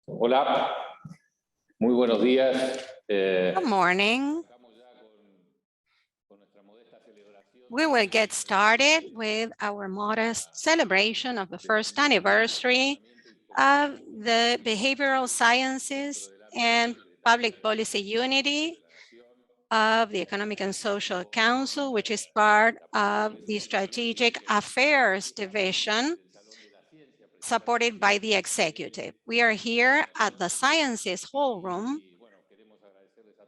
Hola, muy buenos días. Good morning. We will get started with our modest celebration of the first anniversary of the Behavioral Sciences and Public Policy Unity of the Economic and Social Council, which is part of the Strategic Affairs Division, supported by the executive. We are here at the Sciences Hall Room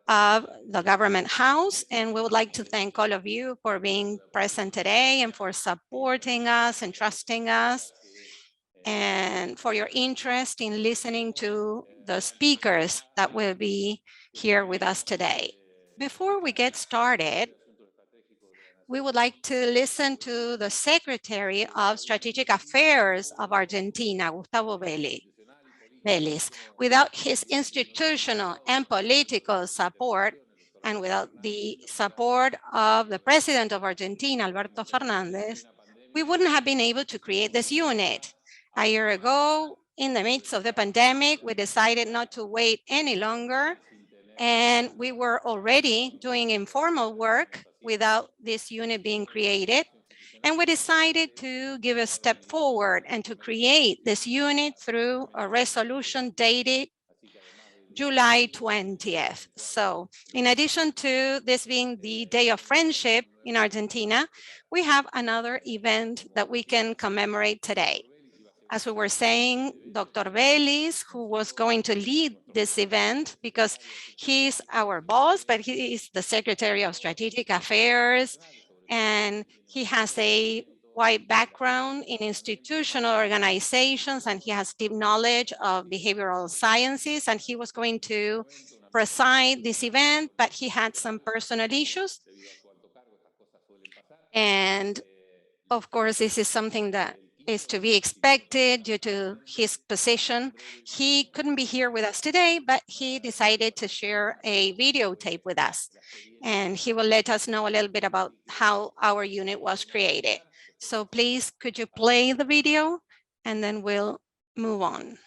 of the Government House, and we would like to thank all of you for being present today and for supporting us and trusting us, and for your interest in listening to the speakers that will be here with us today. Before we get started, we would like to listen to the Secretary of Strategic Affairs of Argentina, Gustavo Beliz. Without his institutional and political support, and without the support of the President of Argentina, Alberto Fernandez, we wouldn't have been able to create this unit. A year ago, in the midst of the pandemic, we decided not to wait any longer, and we were already doing informal work without this unit being created. And we decided to give a step forward and to create this unit through a resolution dated July 20th. So in addition to this being the Day of Friendship in Argentina, we have another event that we can commemorate today. As we were saying, Dr. Beliz, who was going to lead this event because he's our boss, but he is the Secretary of Strategic Affairs, and he has a wide background in institutional organizations, and he has deep knowledge of behavioral sciences, and he was going to preside this event, but he had some personal issues. And of course, this is something that is to be expected due to his position. He couldn't be here with us today, but he decided to share a videotape with us. And he will let us know a little bit about how our unit was created. So please, could you play the video and then we'll move on.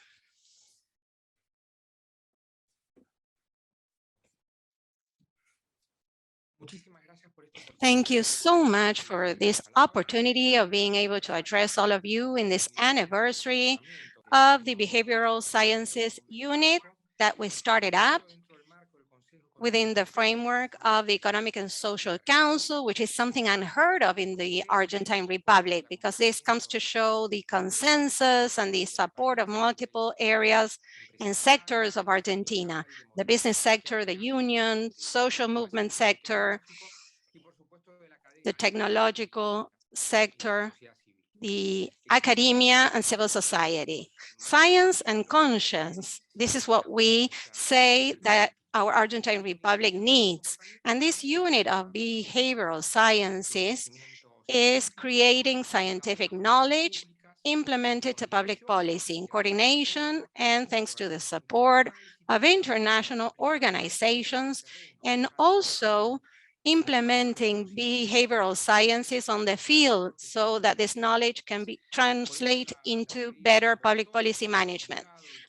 Thank you so much for this opportunity of being able to address all of you in this anniversary of the Behavioral Sciences Unit that we started up within the framework of the Economic and Social Council, which is something unheard of in the Argentine Republic, because this comes to show the consensus and the support of multiple areas and sectors of Argentina: the business sector, the union, social movement sector, the technological sector, the academia, and civil society. Science and conscience, this is what we say that our Argentine Republic needs. And this unit of behavioral sciences is creating scientific knowledge implemented to public policy in coordination and thanks to the support of international organizations, and also implementing behavioral sciences on the field so that this knowledge can be translated into better public policy management.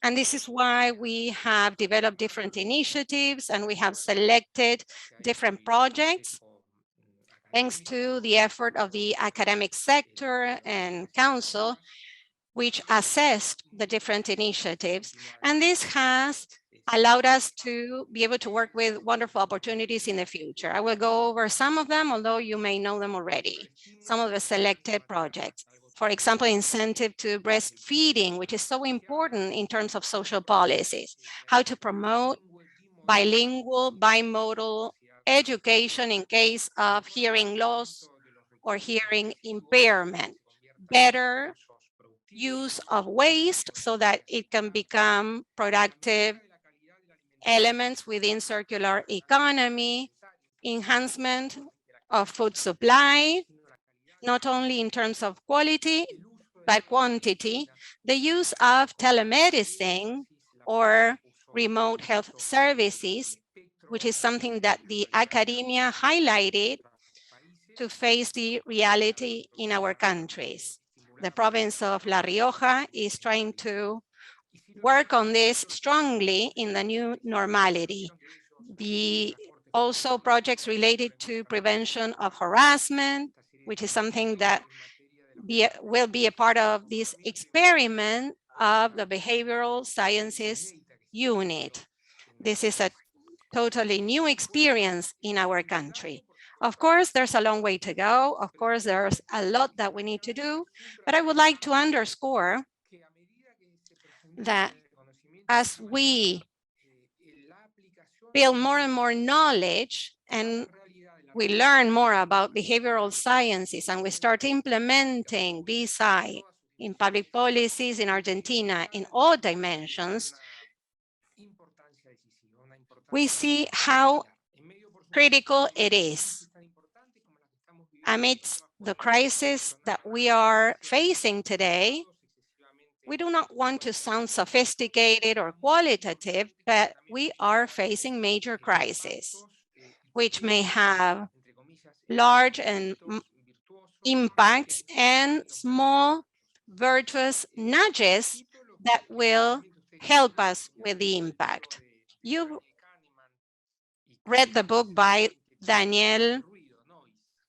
And this is why we have developed different initiatives and we have selected different projects thanks to the effort of the academic sector and council, which assessed the different initiatives. And this has allowed us to be able to work with wonderful opportunities in the future. I will go over some of them, although you may know them already, some of the selected projects. For example, incentive to breastfeeding, which is so important in terms of social policies, how to promote bilingual, bimodal education in case of hearing loss or hearing impairment, better use of waste so that it can become productive elements within circular economy, enhancement of food supply, not only in terms of quality, but quantity, the use of telemedicine or remote health services, which is something that the academia highlighted to face the reality in our countries. The province of La Rioja is trying to work on this strongly in the new normality. Also projects related to prevention of harassment, which is something that will be a part of this experiment of the Behavioral Sciences Unit. This is a totally new experience in our country. Of course, there's a long way to go. Of course, there's a lot that we need to do, but I would like to underscore that as we build more and more knowledge and we learn more about behavioral sciences and we start implementing BSI in public policies in Argentina in all dimensions, we see how critical it is. Amidst the crisis that we are facing today, we do not want to sound sophisticated or qualitative, but we are facing major crises, which may have large and impacts and small virtuous nudges that will help us with the impact. You read the book by Daniel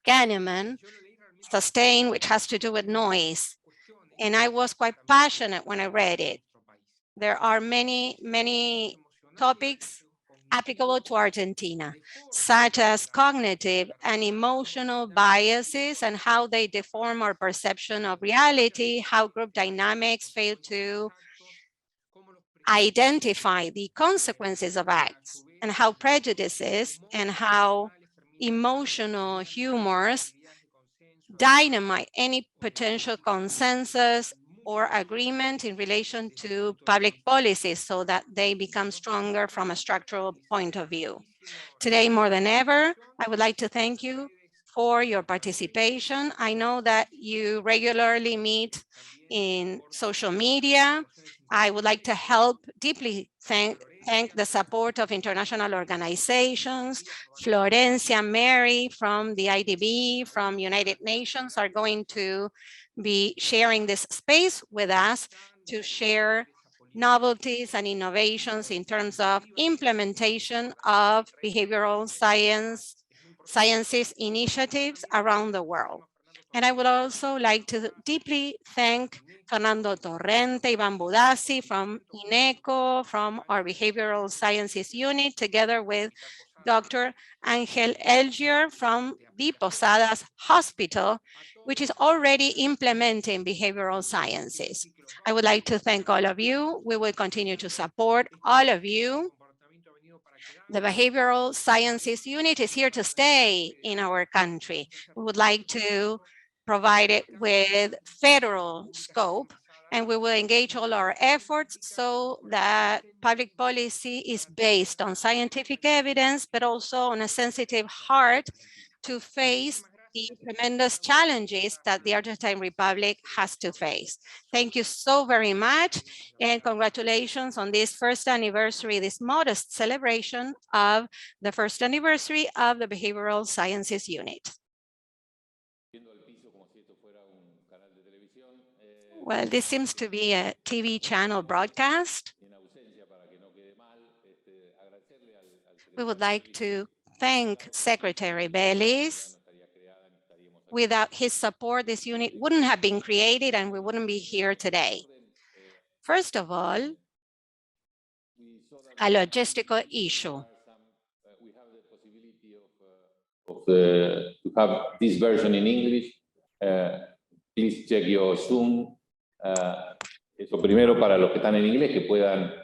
Kahneman, Sustain, which has to do with noise. And I was quite passionate when I read it. There are many topics applicable to Argentina, such as cognitive and emotional biases and how they deform our perception of reality, how group dynamics fail to identify the consequences of acts, and how prejudices and how emotional humors dynamite any potential consensus or agreement in relation to public policies so that they become stronger from a structural point of view. Today, more than ever, I would like to thank you for your participation. I know that you regularly meet in social media. I would like to deeply thank the support of international organizations. Florencia, Mary from the IDB, from United Nations are going to be sharing this space with us to share novelties and innovations in terms of implementation of behavioral sciences initiatives around the world. And I would also like to deeply thank Fernando Torrente, Iván Budassi from INECO, from our Behavioral Sciences Unit, together with Dr. Angel Elgier from the Posadas Hospital, which is already implementing behavioral sciences. I would like to thank all of you. We will continue to support all of you. The Behavioral Sciences Unit is here to stay in our country. We would like to provide it with federal scope, and we will engage all our efforts so that public policy is based on scientific evidence, but also on a sensitive heart to face the tremendous challenges that the Argentine Republic has to face. Thank you so very much, and congratulations on this first anniversary, this modest celebration of the first anniversary of the Behavioral Sciences Unit. Well, this seems to be a TV channel broadcast. We would like to thank Secretary Beliz. Without his support, this unit wouldn't have been created and we wouldn't be here today. First of all, a logistical issue. We have the possibility to have this version in English. Please check your Zoom. Eso primero para los que están en inglés, que puedan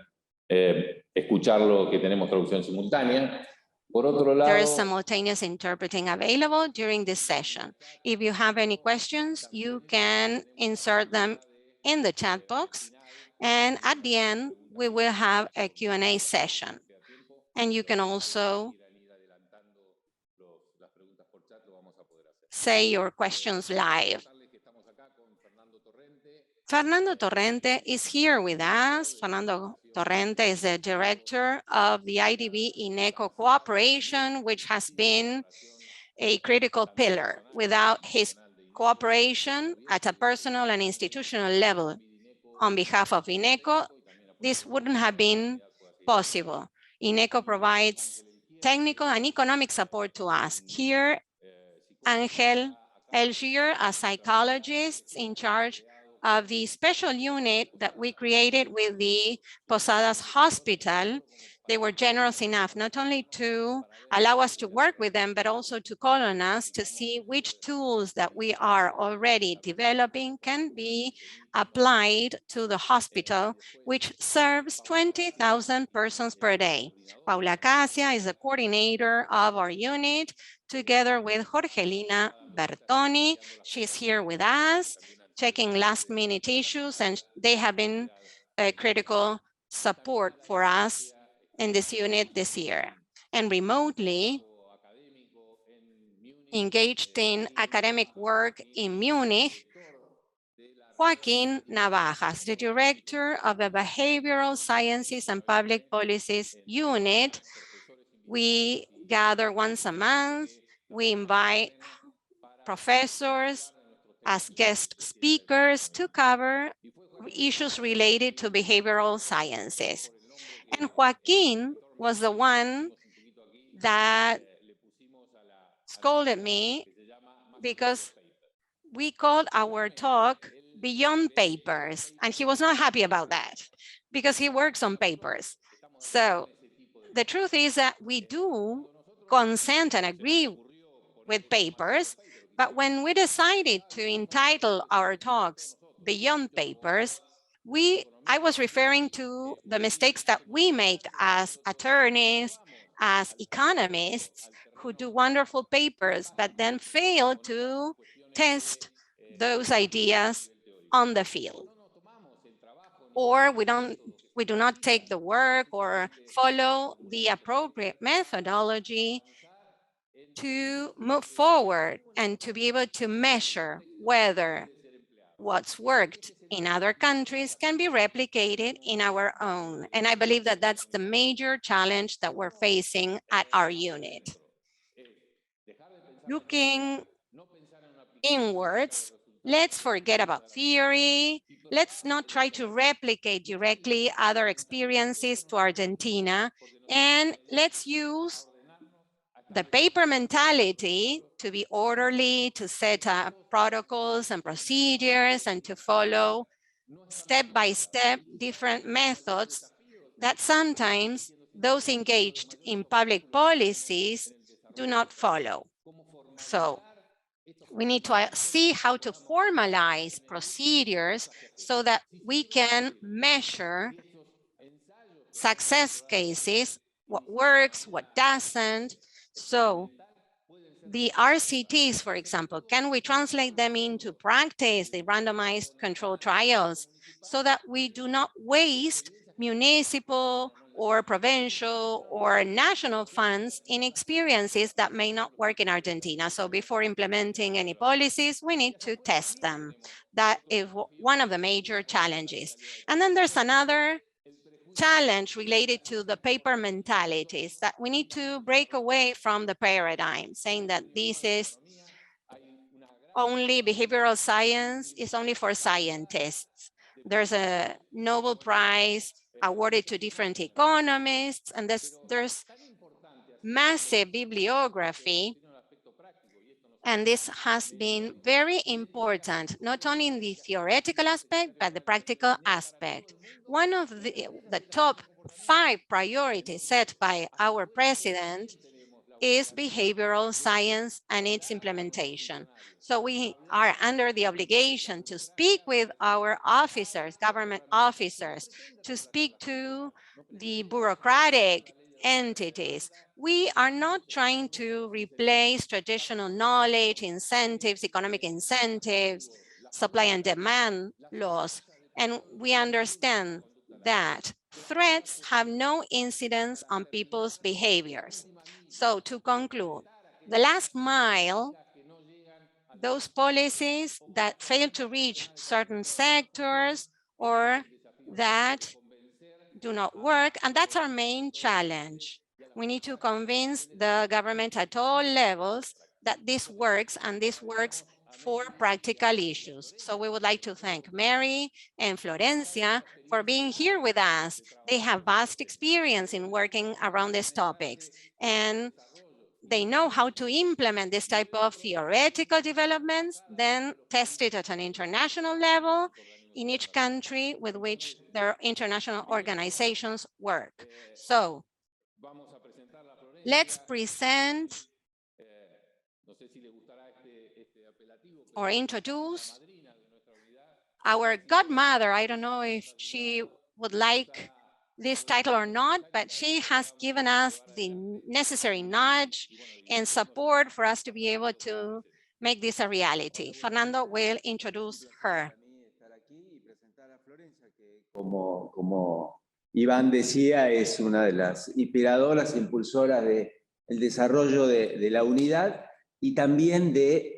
escucharlo, que tenemos traducción simultánea. Por otro lado, there is simultaneous interpreting available during this session. If you have any questions, you can insert them in the chat box. And at the end, we will have a Q&A session. And you can also say your questions live. Fernando Torrente is here with us. Fernando Torrente is the director of the IDB-INECO Cooperation, which has been a critical pillar. Without his cooperation at a personal and institutional level on behalf of INECO, this wouldn't have been possible. INECO provides technical and economic support to us. Here, Angel Elgier, a psychologist in charge of the special unit that we created with the Posadas Hospital. They were generous enough not only to allow us to work with them, but also to call on us to see which tools that we are already developing can be applied to the hospital, which serves 20,000 persons per day. Paula Casia is the coordinator of our unit, together with Jorgelina Bertoni. She's here with us, checking last-minute issues, and they have been a critical support for us in this unit this year. And remotely, engaged in academic work in Munich, Joaquin Navajas, the director of the Behavioral Sciences and Public Policies Unit. We gather once a month. We invite professors as guest speakers to cover issues related to behavioral sciences. And Joaquin was the one that scolded me because we called our talk Beyond Papers, and he was not happy about that because he works on papers. So the truth is that we do consent and agree with papers, but when we decided to entitle our talks Beyond Papers, I was referring to the mistakes that we make as attorneys, as economists, who do wonderful papers, but then fail to test those ideas on the field. Or we do not take the work or follow the appropriate methodology to move forward and to be able to measure whether what's worked in other countries can be replicated in our own. And I believe that that's the major challenge that we're facing at our unit. Looking inwards, let's forget about theory. Let's not try to replicate directly other experiences to Argentina, and let's use the paper mentality to be orderly, to set up protocols and procedures, and to follow step-by-step different methods that sometimes those engaged in public policies do not follow. So we need to see how to formalize procedures so that we can measure success cases, what works, what doesn't. So the RCTs, for example, can we translate them into practice, the randomized control trials, so that we do not waste municipal or provincial or national funds in experiences that may not work in Argentina. So before implementing any policies, we need to test them. That is one of the major challenges. And then there's another challenge related to the paper mentalities, that we need to break away from the paradigm, saying that this is only behavioral science, is only for scientists. There's a Nobel Prize awarded to different economists, and there's massive bibliography. And this has been very important, not only in the theoretical aspect, but the practical aspect. One of the top 5 priorities set by our president is behavioral science and its implementation. So we are under the obligation to speak with our officers, government officers, to speak to the bureaucratic entities. We are not trying to replace traditional knowledge, incentives, economic incentives, supply and demand laws. And we understand that threats have no incidence on people's behaviors. So to conclude, the last mile, those policies that fail to reach certain sectors or that do not work, and that's our main challenge. We need to convince the government at all levels that this works, and this works for practical issues. So we would like to thank Mary and Florencia for being here with us. They have vast experience in working around these topics, and they know how to implement this type of theoretical developments, then test it at an international level in each country with which their international organizations work. So let's present or introduce our godmother. I don't know if she would like this title or not, but she has given us the necessary nudge and support for us to be able to make this a reality. Fernando will introduce her. Como Iván decía, es una de las inspiradoras, impulsoras del desarrollo de la unidad y también del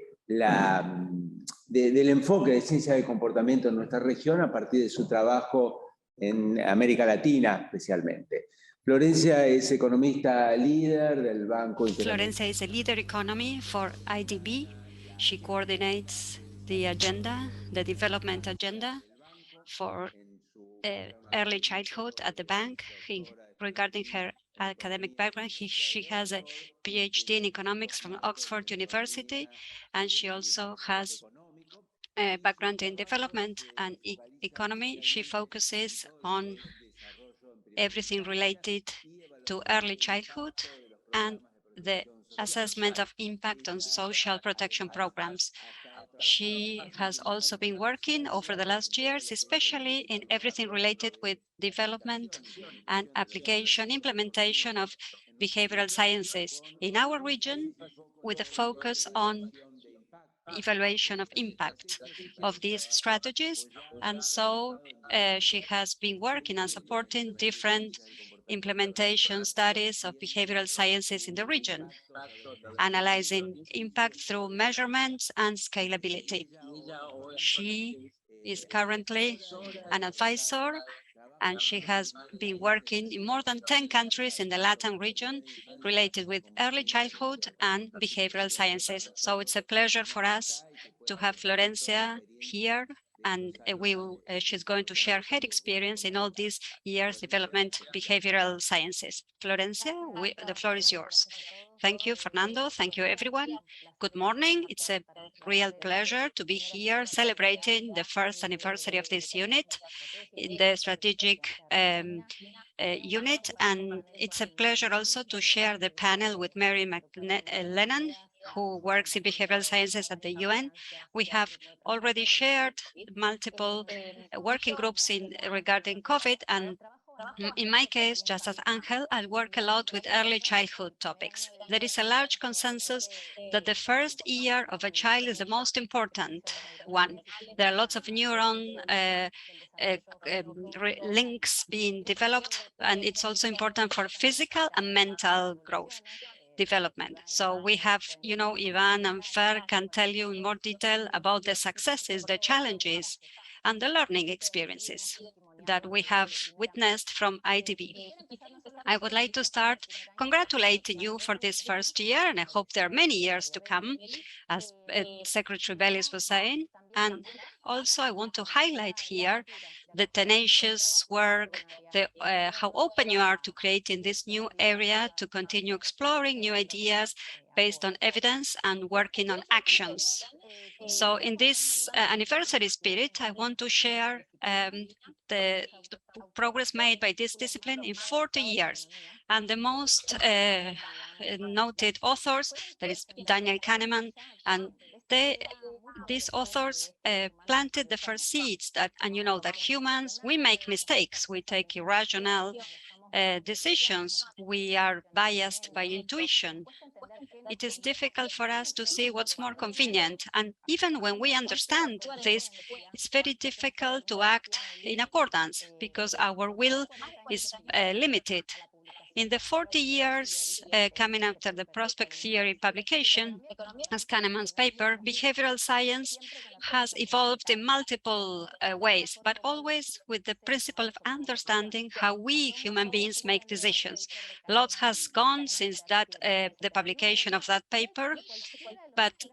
enfoque de ciencia del comportamiento en nuestra región a partir de su trabajo en América Latina especialmente. Florencia es economista líder del Banco Interamericano. Florencia is a leader economy for IDB. She coordinates the agenda, the development agenda for early childhood at the bank. Regarding her academic background, she has a PhD in economics from Oxford University, and she also has a background in development and economy. She focuses on everything related to early childhood and the assessment of impact on social protection programs. She has also been working over the last years, especially in everything related with development and application, implementation of behavioral sciences in our region, with a focus on evaluation of impact of these strategies. And so she has been working and supporting different implementation studies of behavioral sciences in the region, analyzing impact through measurements and scalability. She is currently an advisor, and she has been working in more than 10 countries in the Latin region related with early childhood and behavioral sciences. So it's a pleasure for us to have Florencia here, and she's going to share her experience in all these years development behavioral sciences. Florencia, the floor is yours. Thank you, Fernando. Thank you, everyone. Good morning. It's a real pleasure to be here celebrating the first anniversary of this unit in the strategic unit. And it's a pleasure also to share the panel with Mary MacLennan, who works in behavioral sciences at the UN. We have already shared multiple working groups regarding COVID, and in my case, just as Angel, I work a lot with early childhood topics. There is a large consensus that the first year of a child is the most important one. There are lots of neuron links being developed, and it's also important for physical and mental growth development. So we have, Iván and Fer can tell you in more detail about the successes, the challenges, and the learning experiences that we have witnessed from IDB. I would like to start congratulating you for this first year, and I hope there are many years to come, as Secretary Beliz was saying. And also I want to highlight here the tenacious work, how open you are to creating this new area, to continue exploring new ideas based on evidence and working on actions. So in this anniversary spirit, I want to share the progress made by this discipline in 40 years. And the most noted authors, that is Daniel Kahneman, and these authors planted the first seeds that humans, we make mistakes, we take irrational decisions, we are biased by intuition. It is difficult for us to see what's more convenient. And even when we understand this, it's very difficult to act in accordance because our will is limited. In the 40 years coming after the prospect theory publication, as Kahneman's paper, behavioral science has evolved in multiple ways, but always with the principle of understanding how we human beings make decisions. Lots has gone since that the publication of that paper, but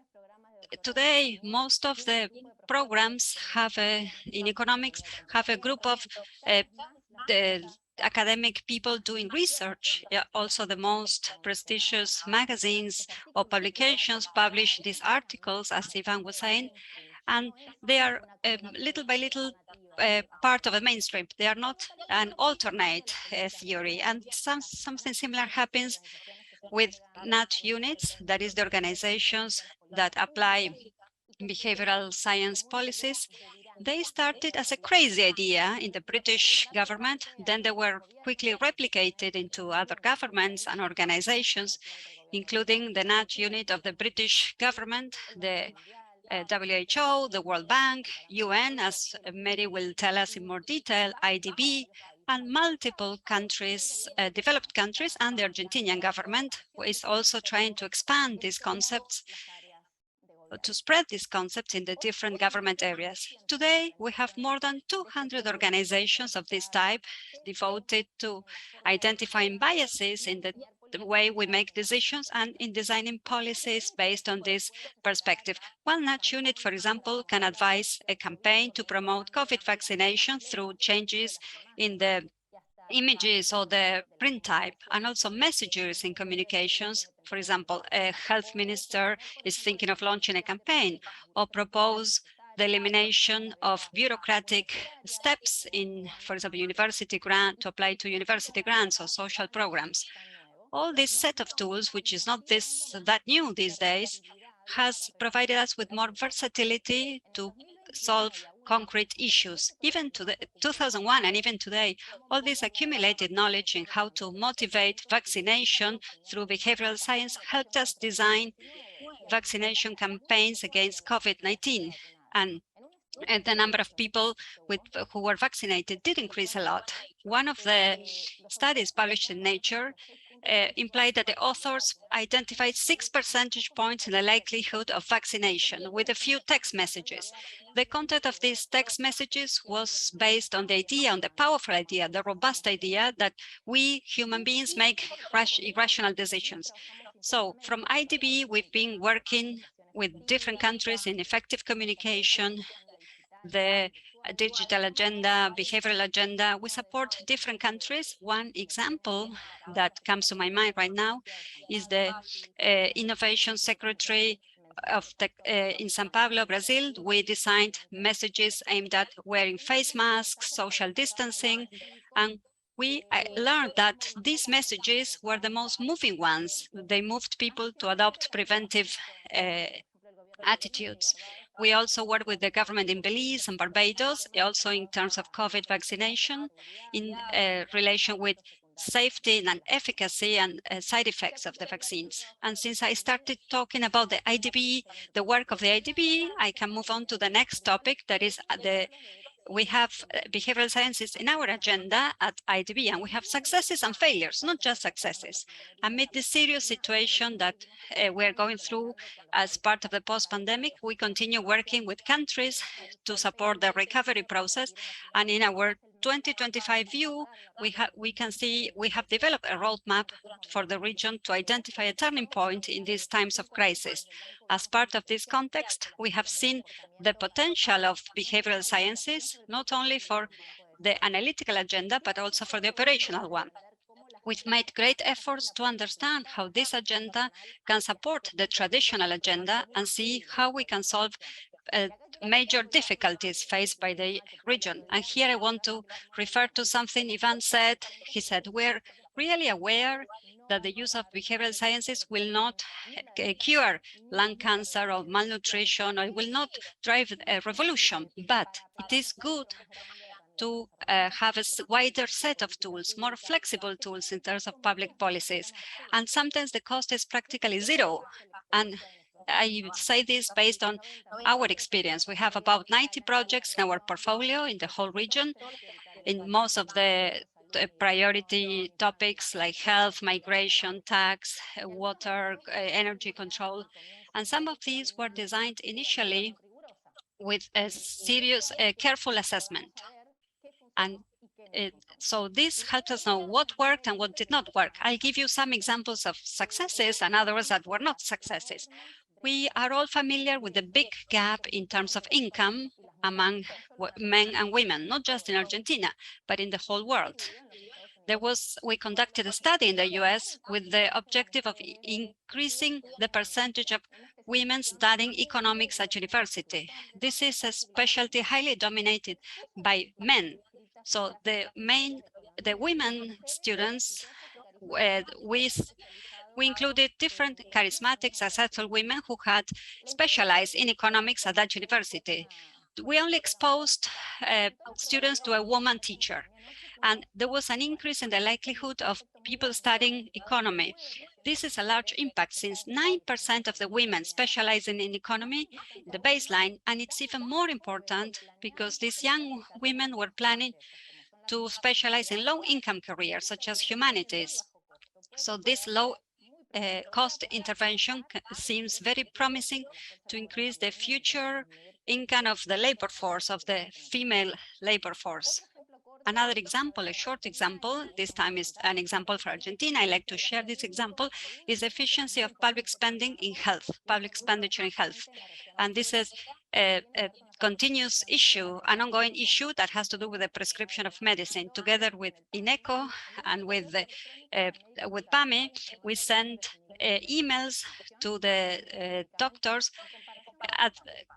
today, most of the programs have in economics have a group of the academic people doing research. Also, the most prestigious magazines or publications publish these articles, as Iván was saying, and they are little by little part of the mainstream. They are not an alternate theory. And something similar happens with NAT units, that is the organizations that apply behavioral science policies. They started as a crazy idea in the British government. Then they were quickly replicated into other governments and organizations, including the NAT unit of the British government, the WHO, the World Bank, UN, as Mary will tell us in more detail, IDB, and multiple countries, developed countries, and the Argentinian government, who is also trying to expand these concepts, to spread these concepts in the different government areas. Today, we have more than 200 organizations of this type devoted to identifying biases in the way we make decisions and in designing policies based on this perspective. One NAT unit, for example, can advise a campaign to promote COVID vaccination through changes in the images or the print type, and also messages in communications. For example, a health minister is thinking of launching a campaign or propose the elimination of bureaucratic steps in, for example, university grant to apply to university grants or social programs. All this set of tools, which is not that new these days, has provided us with more versatility to solve concrete issues. Even to 2001 and even today, all this accumulated knowledge in how to motivate vaccination through behavioral science helped us design vaccination campaigns against COVID-19. And the number of people who were vaccinated did increase a lot. One of the studies published in Nature implied that the authors identified 6 percentage points in the likelihood of vaccination with a few text messages. The content of these text messages was based on the idea, on the powerful idea, the robust idea that we human beings make irrational decisions. So from IDB, we've been working with different countries in effective communication, the digital agenda, behavioral agenda. We support different countries. One example that comes to my mind right now is the Innovation Secretary of in São Paulo, Brazil. We designed messages aimed at wearing face masks, social distancing, and we learned that these messages were the most moving ones. They moved people to adopt preventive attitudes. We also work with the government in Belize and Barbados, also in terms of COVID vaccination, in relation with safety and efficacy and side effects of the vaccines. And since I started talking about the IDB, the work of the IDB, I can move on to the next topic, that is we have behavioral sciences in our agenda at IDB, and we have successes and failures, not just successes. Amid the serious situation that we're going through as part of the post-pandemic, we continue working with countries to support the recovery process. And in our 2025 view, we can see we have developed a roadmap for the region to identify a turning point in these times of crisis. As part of this context, we have seen the potential of behavioral sciences, not only for the analytical agenda, but also for the operational one. We've made great efforts to understand how this agenda can support the traditional agenda and see how we can solve major difficulties faced by the region. And here I want to refer to something Iván said. He said, we're really aware that the use of behavioral sciences will not cure lung cancer or malnutrition, or it will not drive a revolution, but it is good to have a wider set of tools, more flexible tools in terms of public policies. And sometimes the cost is practically zero. And I say this based on our experience. We have about 90 projects in our portfolio in the whole region, in most of the priority topics like health, migration, tax, water, energy control. And some of these were designed initially with a serious, careful assessment. And so this helps us know what worked and what did not work. I'll give you some examples of successes and others that were not successes. We are all familiar with the big gap in terms of income among men and women, not just in Argentina, but in the whole world. We conducted a study in the US with the objective of increasing the percentage of women studying economics at university. This is a specialty highly dominated by men. So the women students, we included different charismatic, successful women who had specialized in economics at that university. We only exposed students to a woman teacher, and there was an increase in the likelihood of people studying economy. This is a large impact since 9% of the women specializing in economy, the baseline, and it's even more important because these young women were planning to specialize in low-income careers such as humanities. So this low cost intervention seems very promising to increase the future income of the labor force, of the female labor force. Another example, a short example, this time is an example for Argentina. I like to share this example, is efficiency of public spending in health, public expenditure in health. And this is a continuous issue, an ongoing issue that has to do with the prescription of medicine. Together with INECO and with PAMI, we sent emails to the doctors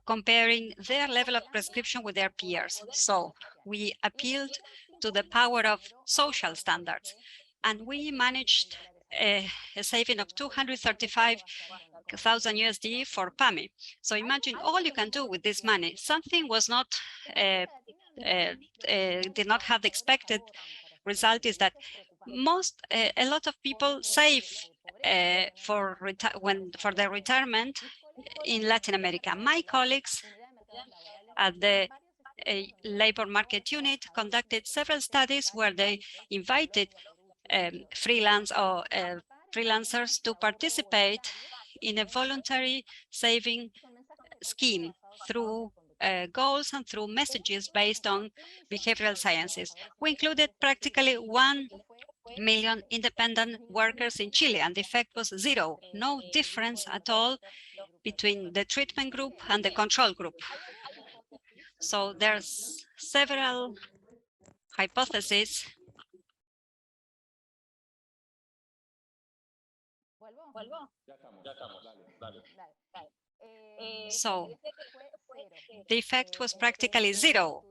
comparing their level of prescription with their peers. So we appealed to the power of social standards, and we managed a saving of 235,000 USD for PAMI. So imagine all you can do with this money. Something was not, did not have the expected result is that a lot of people save for their retirement in Latin America. My colleagues at the labor market unit conducted several studies where they invited freelancers to participate in a voluntary saving scheme through goals and through messages based on behavioral sciences. We included practically 1 million independent workers in Chile, and the effect was zero, no difference at all between the treatment group and the control group. So there's several hypotheses. So the effect was practically zero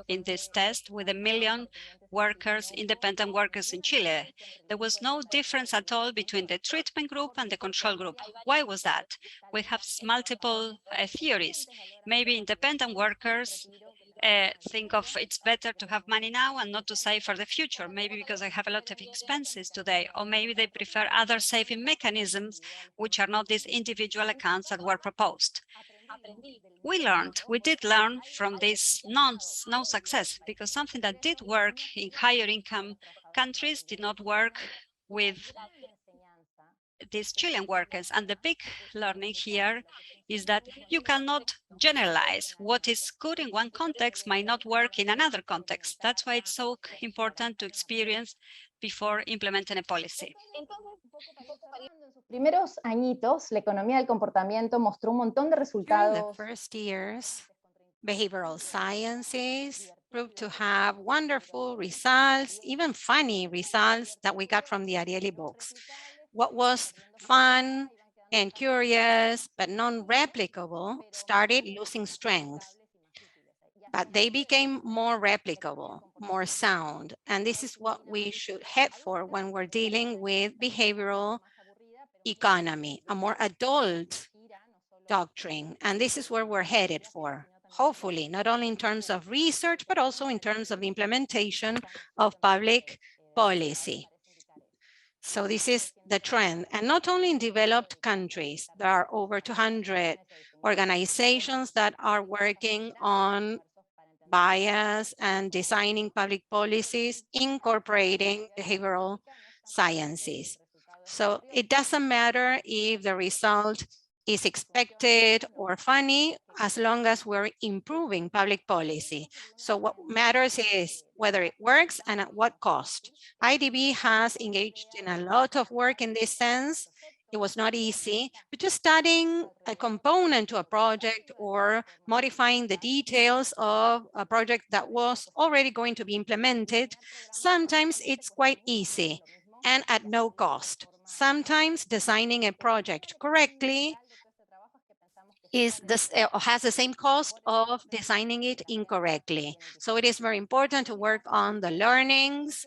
in this test with 1 million workers, independent workers in Chile. There was no difference at all between the treatment group and the control group. Why was that? We have multiple theories. Maybe independent workers think of it's better to have money now and not to save for the future, maybe because I have a lot of expenses today, or maybe they prefer other saving mechanisms, which are not these individual accounts that were proposed. We did learn from this no success, because something that did work in higher income countries did not work with these Chilean workers. And the big learning here is that you cannot generalize. What is good in one context might not work in another context. That's why it's so important to experience before implementing a policy. Primeros añitos, la economía del comportamiento mostró un montón de During resultados. the first years, behavioral sciences proved to have wonderful results, even funny results that we got from the Ariely books. What was fun and curious but non-replicable started losing strength, but they became more replicable, more sound. And this is what we should head for when we're dealing with behavioral economy, a more adult doctrine. And this is where we're headed for, hopefully, not only in terms of research, but also in terms of implementation of public policy. So this is the trend, and not only in developed countries. There are over 200 organizations that are working on bias and designing public policies, incorporating behavioral sciences. So it doesn't matter if the result is expected or funny, as long as we're improving public policy. So what matters is whether it works and at what cost. IDB has engaged in a lot of work in this sense, It was not easy, but just adding a component to a project or modifying the details of a project that was already going to be implemented, sometimes it's quite easy and at no cost. Sometimes designing a project correctly has the same cost of designing it incorrectly. So it is very important to work on the learnings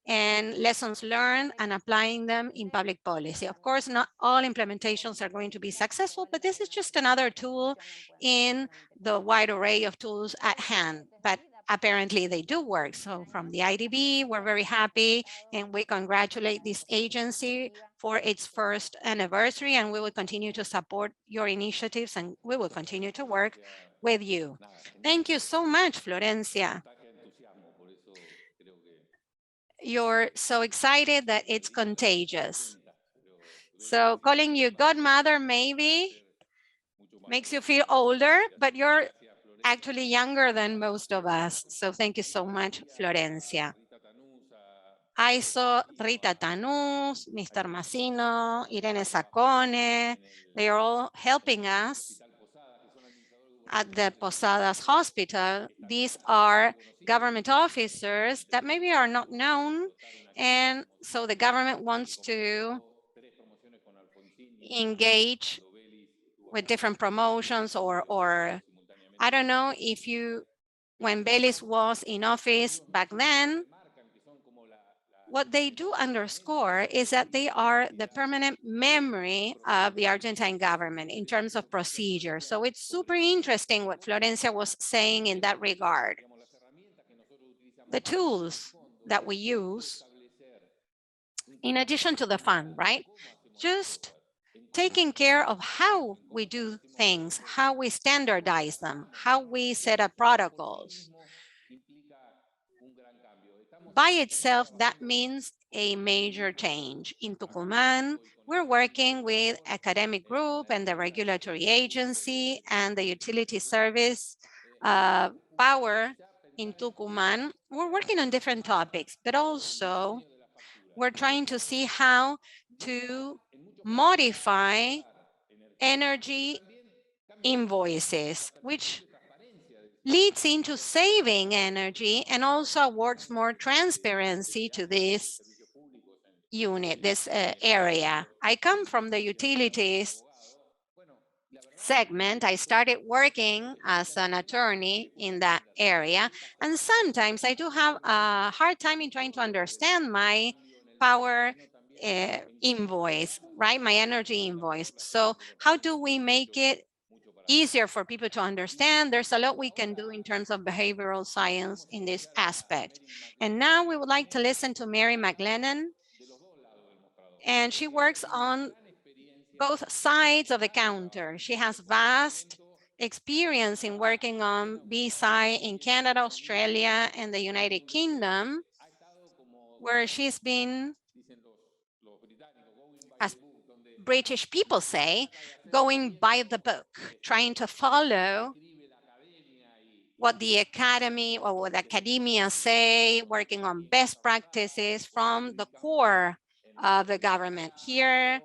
and lessons learned and applying them in public policy. Of course, not all implementations are going to be successful, but this is just another tool in the wide array of tools at hand. But apparently they do work. So from the IDB, we're very happy and we congratulate this agency for its first anniversary, and we will continue to support your initiatives and we will continue to work with you. Thank you so much, Florencia. You're so excited that it's contagious. So calling you godmother maybe makes you feel older, but you're actually younger than most of us. So thank you so much, Florencia. I saw Rita Tanús, Mr. Massino, Irene Saccone. They are all helping us at the Posadas Hospital. These are government officers that maybe are not known. And so the government wants to engage with different promotions or I don't know if you, when Beliz was in office back then, what they do underscore is that they are the permanent memory of the Argentine government in terms of procedure. So it's super interesting what Florencia was saying in that regard. The tools that we use, in addition to the fund, right? Just taking care of how we do things, how we standardize them, how we set up protocols. By itself, that means a major change. In Tucumán, we're working with academic group and the regulatory agency and the utility service power in Tucumán. We're working on different topics, but also we're trying to see how to modify energy invoices, which leads into saving energy and also awards more transparency to this unit, this area. I come from the utilities segment. I started working as an attorney in that area. And sometimes I do have a hard time in trying to understand my power invoice, right? My energy invoice. So how do we make it easier for people to understand? There's a lot we can do in terms of behavioral science in this aspect. And now we would like to listen to Mary MacLennan. And she works on both sides of the counter. She has vast experience in working on B-side in Canada, Australia, and the United Kingdom, where she's been, as British people say, going by the book, trying to follow what the academy or what academia say, working on best practices from the core of the government here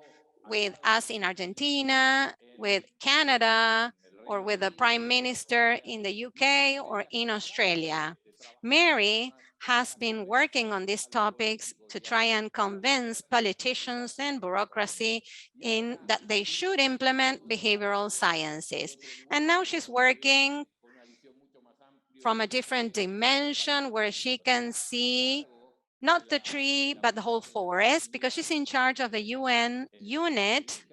with us in Argentina, with Canada, or with the Prime Minister in the UK or in Australia. Mary has been working on these topics to try and convince politicians and bureaucracy in that they should implement behavioral sciences. And now she's working from a different dimension where she can see not the tree, but the whole forest, because she's in charge of the UN unit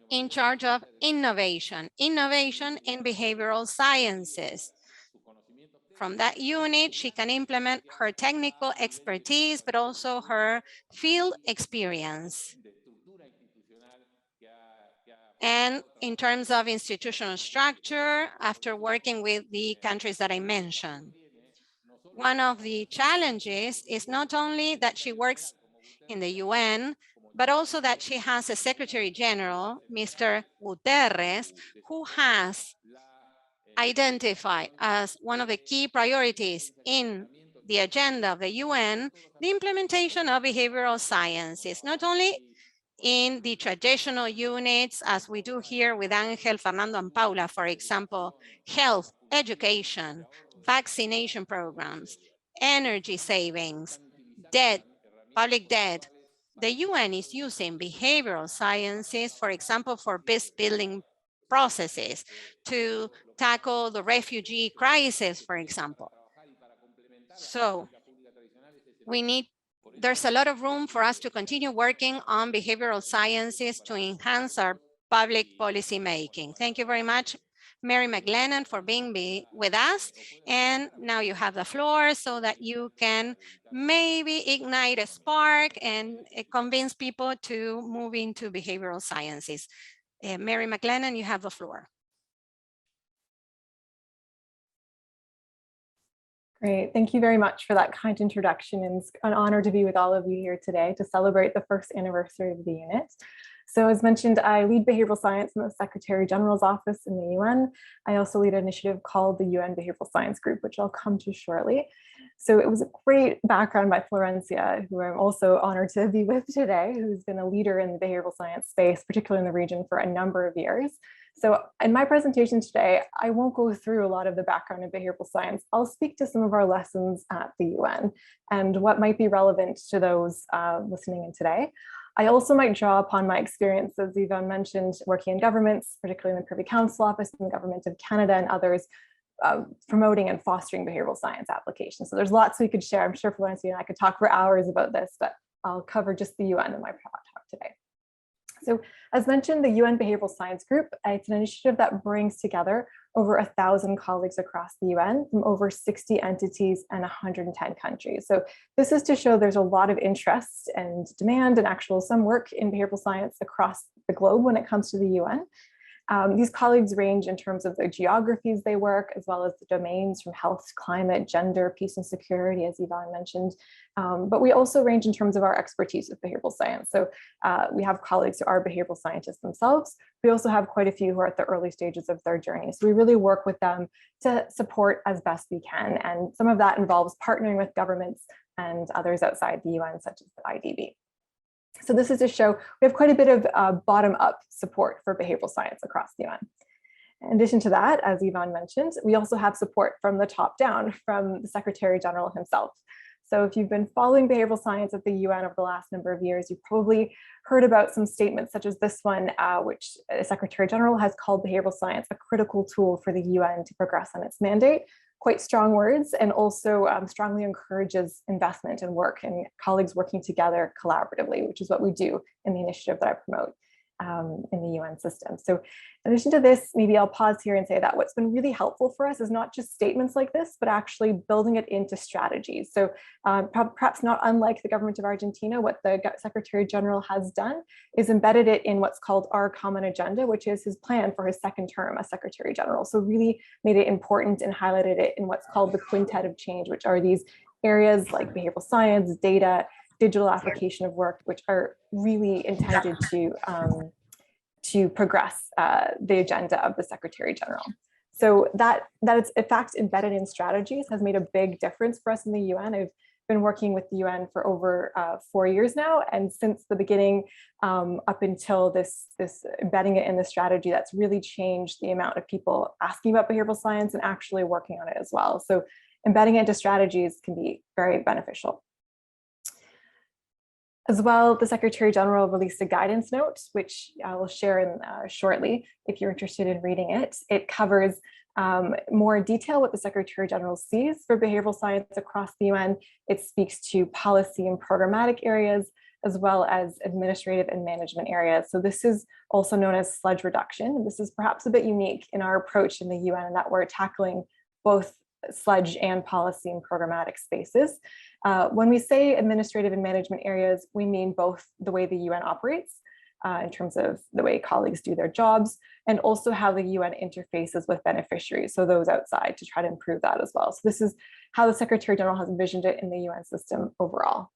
in charge of innovation in behavioral sciences. From that unit, she can implement her technical expertise, but also her field experience. And in terms of institutional structure, after working with the countries that I mentioned, one of the challenges is not only that she works in the UN, but also that she has a Secretary General, Mr. Guterres, who has identified as one of the key priorities in the agenda of the UN, the implementation of behavioral sciences, not only in the traditional units, as we do here with Angel, Fernando, and Paula, for example, health, education, vaccination programs, energy savings, debt, public debt. The UN is using behavioral sciences, for example, for peace building processes, to tackle the refugee crisis, for example. So there's a lot of room for us to continue working on behavioral sciences to enhance our public policy making. Thank you very much, Mary MacLennan, for being with us. And now you have the floor so that you can maybe ignite a spark and convince people to move into behavioral sciences. Mary MacLennan, you have the floor. Great, thank you very much for that kind introduction. And it's an honor to be with all of you here today to celebrate the first anniversary of the unit. So as mentioned, I lead behavioral science in the Secretary General's office in the UN. I also lead an initiative called the UN Behavioral Science Group, which I'll come to shortly. So it was a great background by Florencia, who I'm also honored to be with today, who's been a leader in the behavioral science space, particularly in the region for a number of years. So in my presentation today, I won't go through a lot of the background in behavioral science. I'll speak to some of our lessons at the UN and what might be relevant to those listening in today. I also might draw upon my experience, as Iván mentioned, working in governments, particularly in the Privy Council Office in the Government of Canada and others, promoting and fostering behavioral science applications. So there's lots we could share. I'm sure Florencia and I could talk for hours about this, but I'll cover just the UN in my talk today. So as mentioned, the UN Behavioral Science Group, it's an initiative that brings together over 1,000 colleagues across the UN from over 60 entities and 110 countries. So this is to show there's a lot of interest and demand and some work in behavioral science across the globe when it comes to the UN. These colleagues range in terms of the geographies they work, as well as the domains from health, climate, gender, peace and security, as Iván mentioned. But we also range in terms of our expertise with behavioral science. So we have colleagues who are behavioral scientists themselves. We also have quite a few who are at the early stages of their journey. So we really work with them to support as best we can. And some of that involves partnering with governments and others outside the UN, such as the IDB. So this is to show we have quite a bit of bottom-up support for behavioral science across the UN. In addition to that, as Iván mentioned, we also have support from the top down, from the Secretary General himself. So if you've been following behavioral science at the UN over the last number of years, you've probably heard about some statements such as this one, which the Secretary General has called behavioral science a critical tool for the UN to progress on its mandate. Quite strong words, and also strongly encourages investment and work and colleagues working together collaboratively, which is what we do in the initiative that I promote in the UN system. So in addition to this, maybe I'll pause here and say that what's been really helpful for us is not just statements like this, but actually building it into strategies. So perhaps not unlike the government of Argentina, what the Secretary General has done is embedded it in what's called our common agenda, which is his plan for his second term as Secretary General. So really made it important and highlighted it in what's called the quintet of change, which are these areas like behavioral science, data, digital application of work, which are really intended to progress the agenda of the Secretary General. So that it's in fact embedded in strategies has made a big difference for us in the UN. I've been working with the UN for over 4 years now, and since the beginning up until this embedding it in the strategy, that's really changed the amount of people asking about behavioral science and actually working on it as well. So embedding it into strategies can be very beneficial. As well, the Secretary General released a guidance note, which I will share shortly if you're interested in reading it. It covers more detail what the Secretary General sees for behavioral science across the UN. It speaks to policy and programmatic areas, as well as administrative and management areas. So this is also known as sludge reduction. This is perhaps a bit unique in our approach in the UN, in that we're tackling both sludge and policy and programmatic spaces. When we say administrative and management areas, we mean both the way the UN operates in terms of the way colleagues do their jobs, and also how the UN interfaces with beneficiaries, so those outside, to try to improve that as well. So this is how the Secretary General has envisioned it in the UN system overall.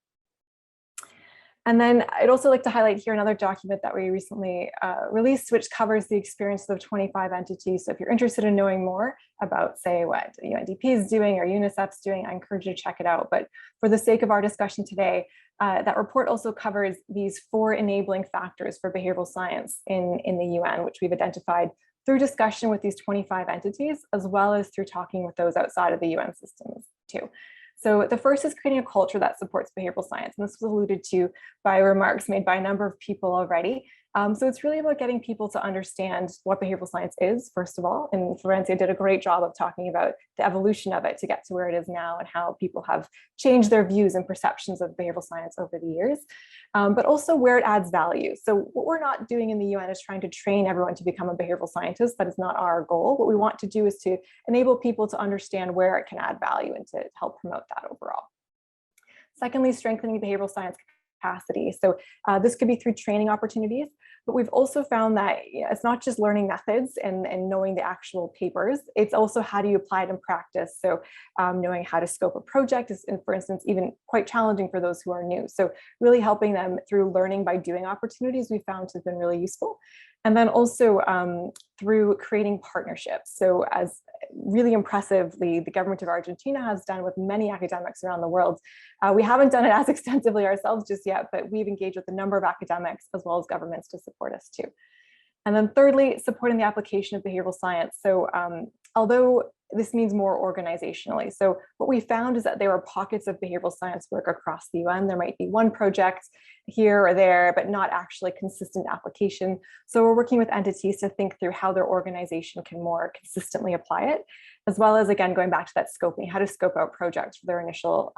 And then I'd also like to highlight here another document that we recently released, which covers the experiences of 25 entities. So if you're interested in knowing more about, say, what UNDP is doing or UNICEF's doing, I encourage you to check it out. But for the sake of our discussion today, that report also covers these 4 enabling factors for behavioral science in the UN, which we've identified through discussion with these 25 entities, as well as through talking with those outside of the UN systems too. So the first is creating a culture that supports behavioral science. And this was alluded to by remarks made by a number of people already. So it's really about getting people to understand what behavioral science is, first of all. And Florencia did a great job of talking about the evolution of it to get to where it is now and how people have changed their views and perceptions of behavioral science over the years, but also where it adds value. So what we're not doing in the UN is trying to train everyone to become a behavioral scientist. That is not our goal. What we want to do is to enable people to understand where it can add value and to help promote that overall. Secondly, strengthening behavioral science capacity. So this could be through training opportunities, but we've also found that it's not just learning methods and knowing the actual papers, it's also how do you apply it in practice. So knowing how to scope a project is, for instance, even quite challenging for those who are new. So really helping them through learning by doing opportunities we found has been really useful. And then also through creating partnerships. So as really impressively, the government of Argentina has done with many academics around the world. We haven't done it as extensively ourselves just yet, but we've engaged with a number of academics as well as governments to support us too. And then thirdly, supporting the application of behavioral science. So although this means more organizationally. So what we found is that there are pockets of behavioral science work across the UN. There might be one project here or there, but not actually consistent application. So we're working with entities to think through how their organization can more consistently apply it, as well as, again, going back to that scoping, how to scope out projects for their initial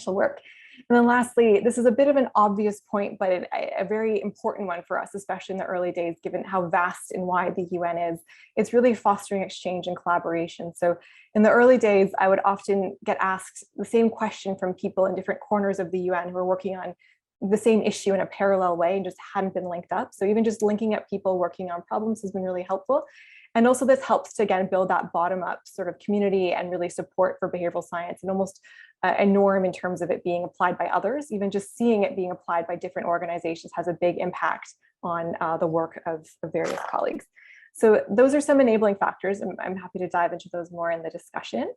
work. And then lastly, this is a bit of an obvious point, but a very important one for us, especially in the early days, given how vast and wide the UN is. It's really fostering exchange and collaboration. So in the early days, I would often get asked the same question from people in different corners of the UN who are working on the same issue in a parallel way and just hadn't been linked up. So even just linking up people working on problems has been really helpful. And also this helps to, again, build that bottom-up sort of community and really support for behavioral science and almost a norm in terms of it being applied by others. Even just seeing it being applied by different organizations has a big impact on the work of various colleagues. So those are some enabling factors, and I'm happy to dive into those more in the discussion.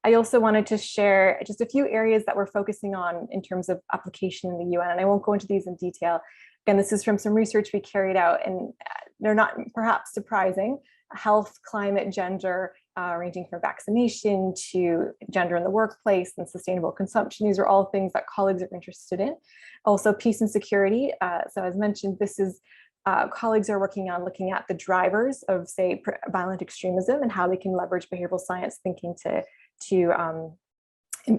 I also wanted to share just a few areas that we're focusing on in terms of application in the UN, and I won't go into these in detail. Again, this is from some research we carried out, and they're not perhaps surprising: health, climate, gender, ranging from vaccination to gender in the workplace and sustainable consumption. These are all things that colleagues are interested in. Also, peace and security. So as mentioned, this is colleagues are working on looking at the drivers of, say, violent extremism and how they can leverage behavioral science thinking to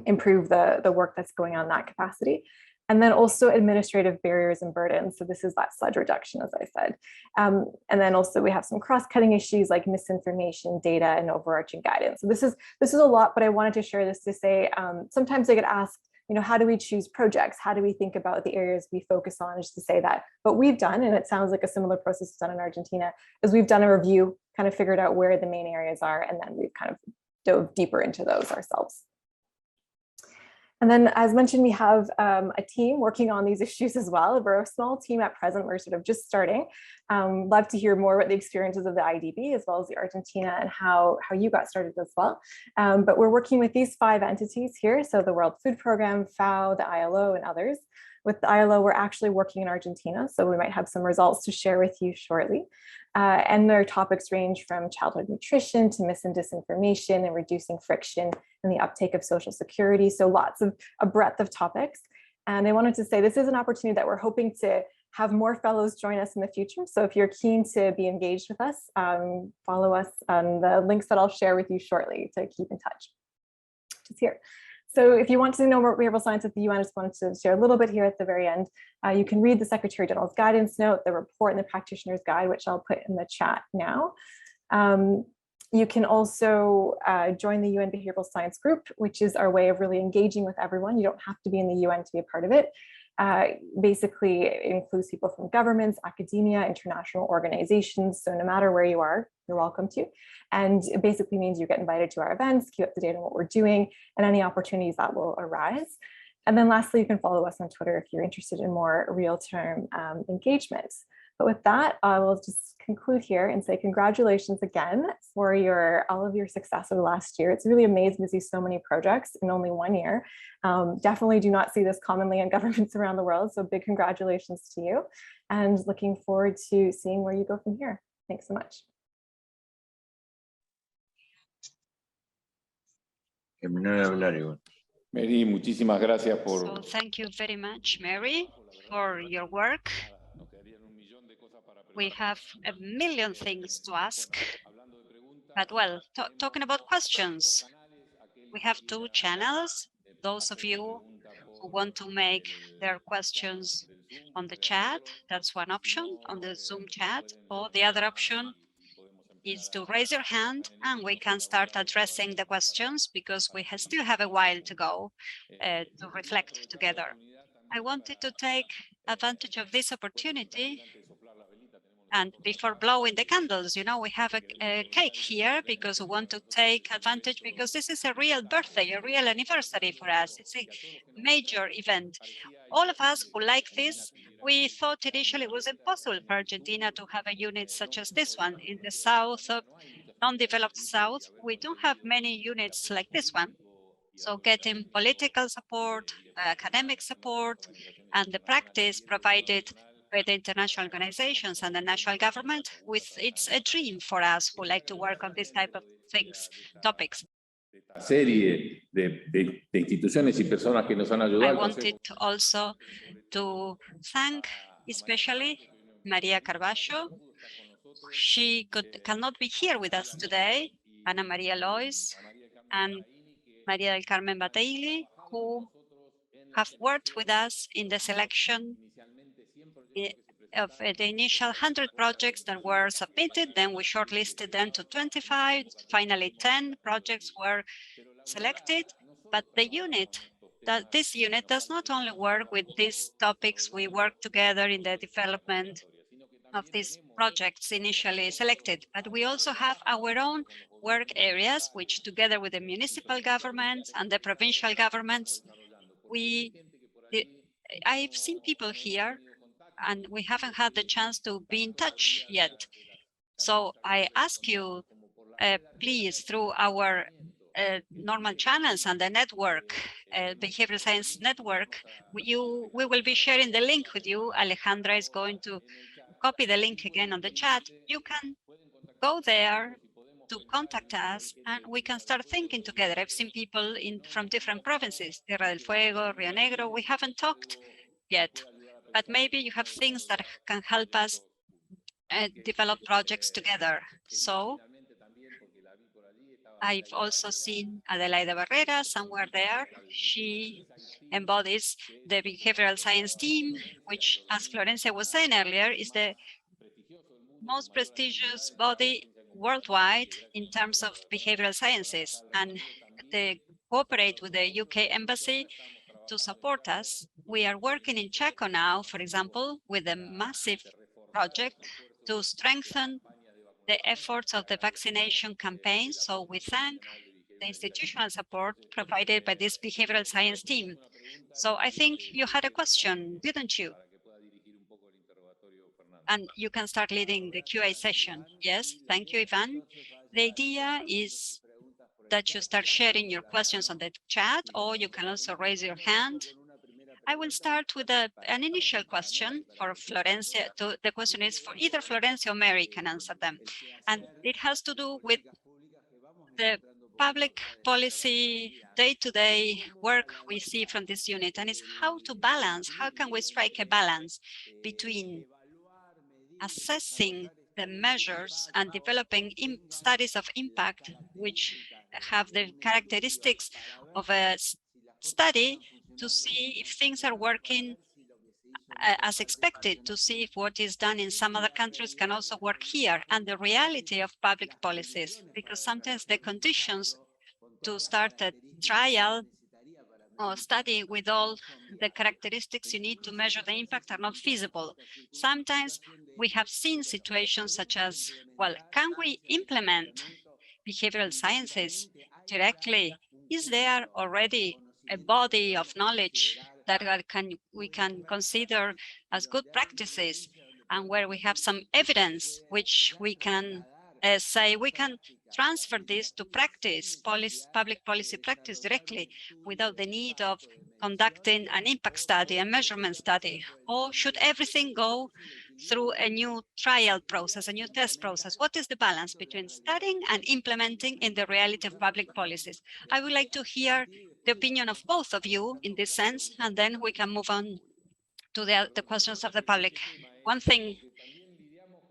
improve the work that's going on in that capacity. And then also administrative barriers and burdens. So this is that SLED reduction, as I said. And then also we have some cross-cutting issues like misinformation, data, and overarching guidance. So this is a lot, but I wanted to share this to say, sometimes I get asked, how do we choose projects? How do we think about the areas we focus on? Just to say that what we've done, and it sounds like a similar process done in Argentina, is we've done a review, kind of figured out where the main areas are, and then we've kind of dove deeper into those ourselves. And then, as mentioned, we have a team working on these issues as well. We're a small team at present. We're sort of just starting. Love to hear more about the experiences of the IDB as well as the Argentina and how you got started as well. But we're working with these 5 entities here. So the World Food Program, FAO, the ILO, and others. With the ILO, we're actually working in Argentina, so we might have some results to share with you shortly. And their topics range from childhood nutrition to mis and disinformation and reducing friction in the uptake of social security. So lots of a breadth of topics. And I wanted to say this is an opportunity that we're hoping to have more fellows join us in the future. So if you're keen to be engaged with us, follow us on the links that I'll share with you shortly to keep in touch. Just here. So if you want to know more behavioral science at the UN, I just wanted to share a little bit here at the very end. You can read the Secretary General's guidance note, the report, and the practitioner's guide, which I'll put in the chat now. You can also join the UN Behavioral Science Group, which is our way of really engaging with everyone. You don't have to be in the UN to be a part of it. Basically, it includes people from governments, academia, international organizations. So no matter where you are, you're welcome to. And it basically means you get invited to our events, keep up to date on what we're doing, and any opportunities that will arise. And then lastly, you can follow us on Twitter if you're interested in more real-term engagement. But with that, I will just conclude here and say congratulations again for all of your success over the last year. It's really amazing to see so many projects in only 1 year. Definitely do not see this commonly in governments around the world. So big congratulations to you, and looking forward to seeing where you go from here. Thanks so much. Mary, muchísimas gracias por... So thank you very much, Mary, for your work. We have a million things to ask, but well, talking about questions, we have 2 channels. Those of you who want to make their questions on the chat, that's one option on the Zoom chat, or the other option is to raise your hand and we can start addressing the questions, because we still have a while to go to reflect together. I wanted to take advantage of this opportunity, and before blowing the candles, you know, we have a cake here because we want to take advantage, because this is a real birthday, a real anniversary for us. It's a major event. All of us who like this, we thought initially it was impossible for Argentina to have a unit such as this one. In the south of non-developed south, we don't have many units like this one. So getting political support, academic support, and the practice provided by the international organizations and the national government, it's a dream for us who like to work on this type of things, topics. Serie de instituciones y personas que nos han ayudado. I wanted also to thank especially Maria Carballo. She cannot be here with us today, Ana Maria Lois and Maria del Carmen Bataili, who have worked with us in the selection of the initial 100 projects that were submitted. Then we shortlisted them to 25. Finally, 10 projects were selected. But this unit does not only work with these topics. We work together in the development of these projects initially selected, but we also have our own work areas, which together with the municipal governments and the provincial governments, I've seen people here and we haven't had the chance to be in touch yet. So I ask you, please, through our normal channels and the network, behavioral science network, we will be sharing the link with you. Alejandra is going to copy the link again on the chat. You can go there to contact us and we can start thinking together. I've seen people from different provinces, Tierra del Fuego, Rio Negro. We haven't talked yet, but maybe you have things that can help us develop projects together. So I've also seen Adelaida Barrera somewhere there. She embodies the behavioral science team, which, as Florencia was saying earlier, is the most prestigious body worldwide in terms of behavioral sciences. And they cooperate with the UK Embassy to support us. We are working in Chaco now, for example, with a massive project to strengthen the efforts of the vaccination campaign. So we thank the institutional support provided by this behavioral science team. So I think you had a question, didn't you? And you can start leading the QA session. Yes, thank you, Ivan. The idea is that you start sharing your questions on the chat, or you can also raise your hand. I will start with an initial question for Florencia. The question is for either Florencia or Mary can answer them. And it has to do with the public policy day-to-day work we see from this unit, and it's how to balance, how can we strike a balance between assessing the measures and developing studies of impact, which have the characteristics of a study to see if things are working as expected, to see if what is done in some other countries can also work here, and the reality of public policies, because sometimes the conditions to start a trial or study with all the characteristics you need to measure the impact are not feasible. Sometimes we have seen situations such as, well, can we implement behavioral sciences directly? Is there already a body of knowledge that we can consider as good practices, and where we have some evidence which we can say we can transfer this to practice, public policy practice directly without the need of conducting an impact study, a measurement study? Or should everything go through a new trial process, a new test process? What is the balance between studying and implementing in the reality of public policies? I would like to hear the opinion of both of you in this sense, and then we can move on to the questions of the public. One thing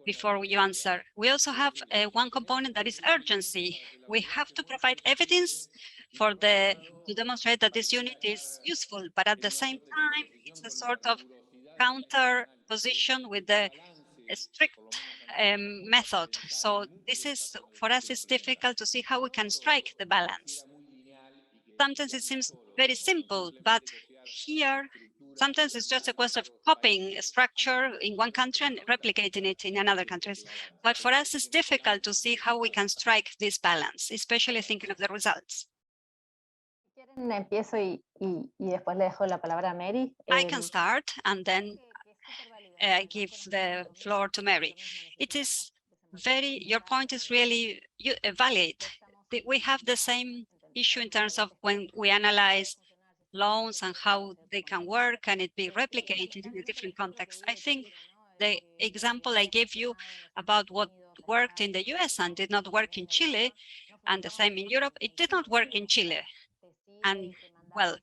before you answer, we also have one component that is urgency. We have to provide evidence to demonstrate that this unit is useful, but at the same time, it's a sort of counter position with the strict method. So this is, for us, it's difficult to see how we can strike the balance. Sometimes it seems very simple, but here, sometimes it's just a question of copying a structure in one country and replicating it in another countries. But for us, it's difficult to see how we can strike this balance, especially thinking of the results. Empiezo y después le dejo la palabra a Mary. I can start and then give the floor to Mary. It is your point is really valid. We have the same issue in terms of when we analyze loans and how they can work and it be replicated in a different context. I think the example I gave you about what worked in the US and did not work in Chile, and the same in Europe, it did not work in Chile. And well,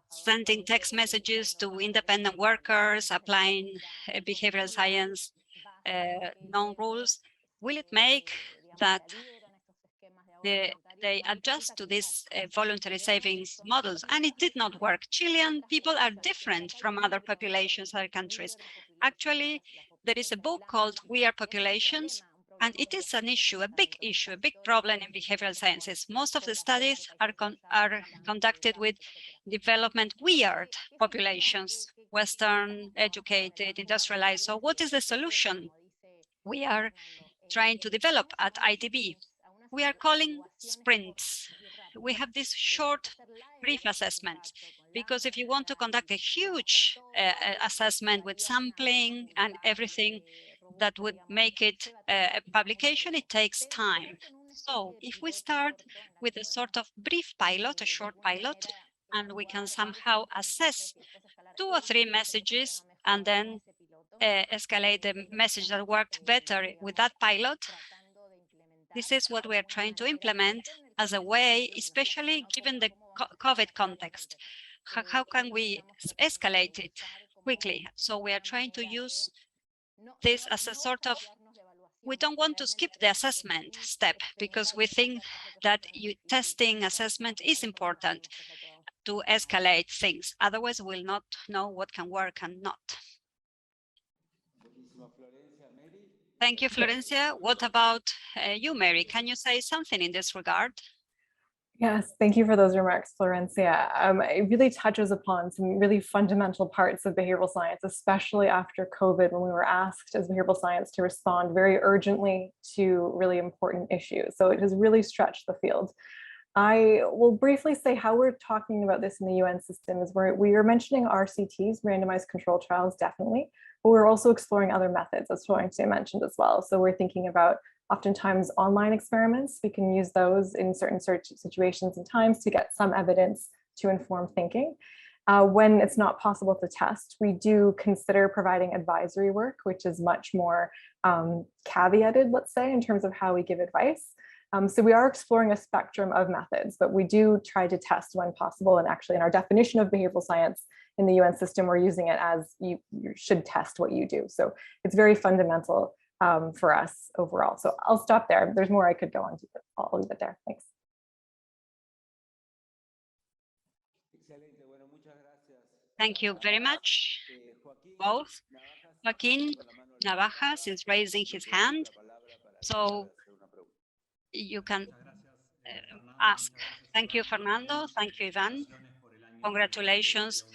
sending text messages to independent workers, applying behavioral science non-rules, will it make that they adjust to these voluntary savings models? And it did not work. Chilean people are different from other populations, other countries. Actually, there is a book called We Are Populations, and it is an issue, a big problem in behavioral sciences. Most of the studies are conducted with development weird populations, Western, educated, industrialized. So what is the solution we are trying to develop at IDB? We are calling sprints. We have this short, brief assessment, because if you want to conduct a huge assessment with sampling and everything that would make it a publication, it takes time. So if we start with a sort of brief pilot, a short pilot, and we can somehow assess 2 or 3 messages and then escalate the message that worked better with that pilot, this is what we are trying to implement as a way, especially given the COVID context. How can we escalate it quickly? So we are trying to use this as a sort of, we don't want to skip the assessment step because we think that testing assessment is important to escalate things. Otherwise, we'll not know what can work and not. Thank you, Florencia. What about you, Mary? Can you say something in this regard? Yes, thank you for those remarks, Florencia. It really touches upon some really fundamental parts of behavioral science, especially after COVID, when we were asked as behavioral science to respond very urgently to really important issues. So it has really stretched the field. I will briefly say how we're talking about this in the UN system is where we are mentioning RCTs, randomized control trials, definitely, but we're also exploring other methods, as Florencia mentioned as well. So we're thinking about oftentimes online experiments. We can use those in certain situations and times to get some evidence to inform thinking. When it's not possible to test, we do consider providing advisory work, which is much more caveated, let's say, in terms of how we give advice. So we are exploring a spectrum of methods, but we do try to test when possible. And actually in our definition of behavioral science in the UN system, we're using it as you should test what you do. So it's very fundamental for us overall. So I'll stop there. There's more I could go on to, but I'll leave it there. Thanks. Thank you very much, both. Joaquin Navajas is raising his hand, so you can ask. Thank you, Fernando. Thank you, Ivan. Congratulations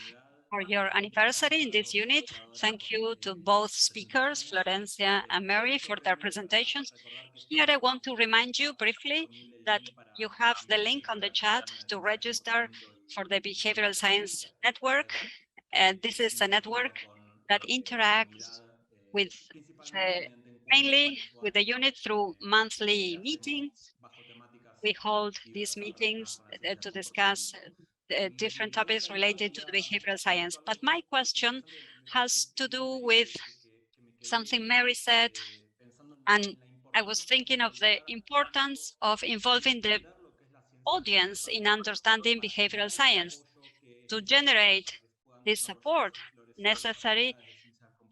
for your anniversary in this unit. Thank you to both speakers, Florencia and Mary, for their presentations. Here, I want to remind you briefly that you have the link on the chat to register for the Behavioral Science Network. And this is a network that interacts with mainly with the unit through monthly meetings. We hold these meetings to discuss different topics related to the behavioral science. But my question has to do with something Mary said, and I was thinking of the importance of involving the audience in understanding behavioral science to generate this support necessary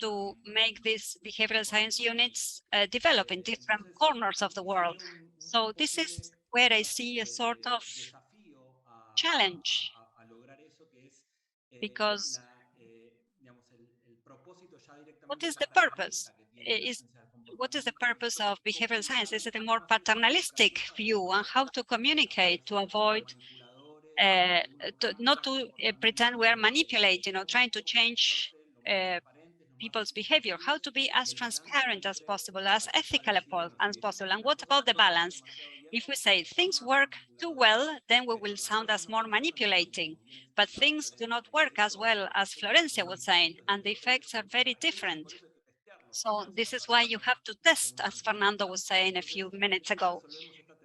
to make these behavioral science units develop in different corners of the world. So this is where I see a sort of challenge, because what is the purpose? What is the purpose of behavioral science? Is it a more paternalistic view on how to communicate to avoid not to pretend we are manipulating or trying to change people's behavior, how to be as transparent as possible, as ethical as possible. And what about the balance? If we say things work too well, then we will sound as more manipulating, but things do not work as well as Florencia was saying, and the effects are very different. So this is why you have to test, as Fernando was saying a few minutes ago.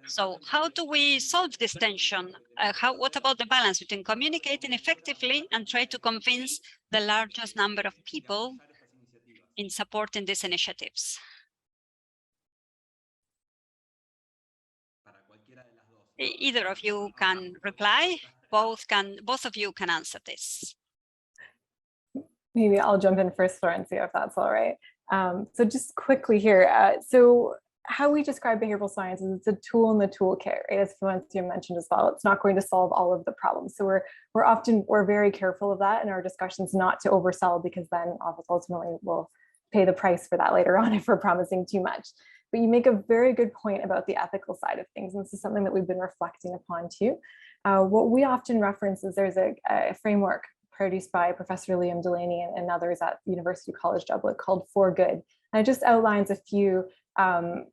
So how do we solve this tension? What about the balance between communicating effectively and try to convince the largest number of people in supporting these initiatives? Either of you can reply. Both of you can answer this. Maybe I'll jump in first, Florencia, if that's all right. So just quickly here. So how we describe behavioral science is it's a tool in the toolkit, right? As Florencia mentioned as well, it's not going to solve all of the problems. So we're very careful of that in our discussions, not to oversell, because then ultimately we'll pay the price for that later on if we're promising too much. But you make a very good point about the ethical side of things. And this is something that we've been reflecting upon too. What we often reference is there's a framework produced by Professor Liam Delaney and others at University College Dublin called For Good. And it just outlines a few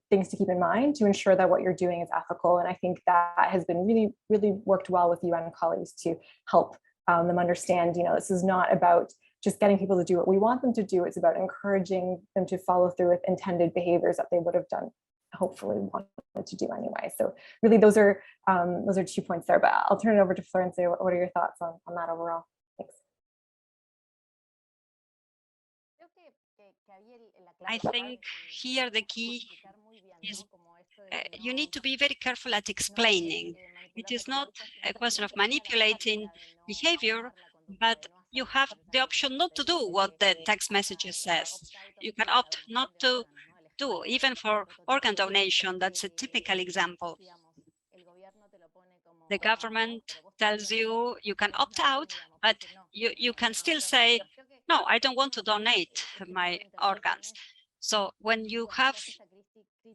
things to keep in mind to ensure that what you're doing is ethical. And I think that has been really, really worked well with UN colleagues to help them understand, this is not about just getting people to do what we want them to do. It's about encouraging them to follow through with intended behaviors that they would have done, hopefully wanted to do anyway. So really those are 2 points there, but I'll turn it over to Florencia. What are your thoughts on that overall? Thanks. I think here the key is you need to be very careful at explaining. It is not a question of manipulating behavior, but you have the option not to do what the text message says. You can opt not to do, even for organ donation. That's a typical example. The government tells you you can opt out, but you can still say, no, I don't want to donate my organs. So when you have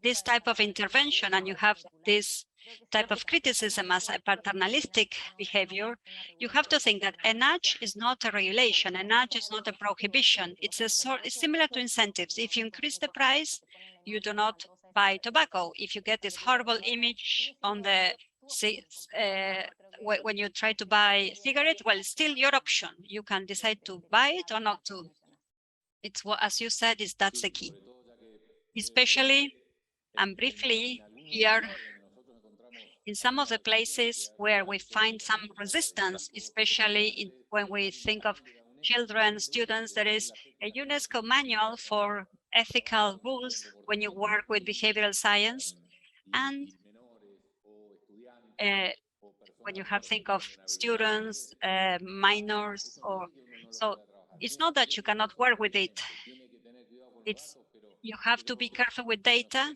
this type of intervention and you have this type of criticism as a paternalistic behavior, you have to think that a nudge is not a regulation, a nudge is not a prohibition. It's similar to incentives. If you increase the price, you do not buy tobacco. If you get this horrible image on the when you try to buy cigarettes, well, it's still your option. You can decide to buy it or not to. It's what, as you said, that's the key. Especially and briefly here, in some of the places where we find some resistance, especially when we think of children, students, there is a UNESCO manual for ethical rules when you work with behavioral science. And when you think of students, minors, so it's not that you cannot work with it. You have to be careful with data,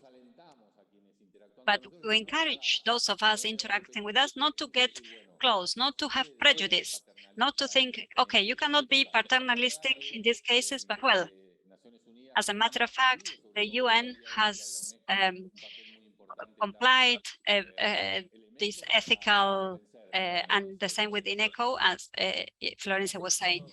but we encourage those of us interacting with us not to get close, not to have prejudice, not to think, okay, you cannot be paternalistic in these cases, but well, as a matter of fact, the UN has complied this ethical, and the same with INECO, as Florencia was saying.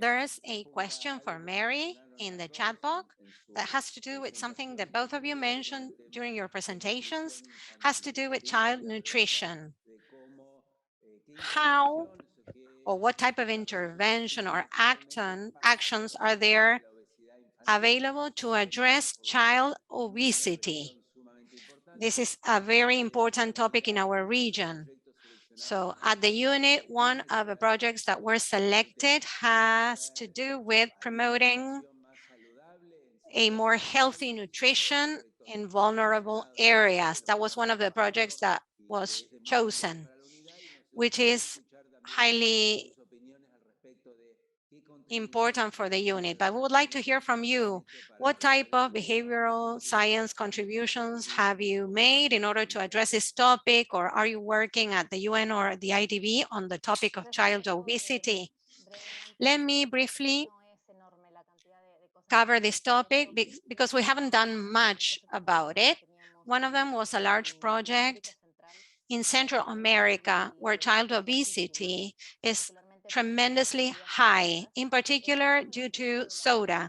There's a question for Mary in the chat box that has to do with something that both of you mentioned during your presentations, has to do with child nutrition. How or what type of intervention or actions are there available to address child obesity? This is a very important topic in our region. So at the unit, one of the projects that were selected has to do with promoting a more healthy nutrition in vulnerable areas. That was one of the projects that was chosen, which is highly important for the unit. But we would like to hear from you. What type of behavioral science contributions have you made in order to address this topic, or are you working at the UN or the IDB on the topic of child obesity? Let me briefly cover this topic because we haven't done much about it. One of them was a large project in Central America where child obesity is tremendously high, in particular due to soda,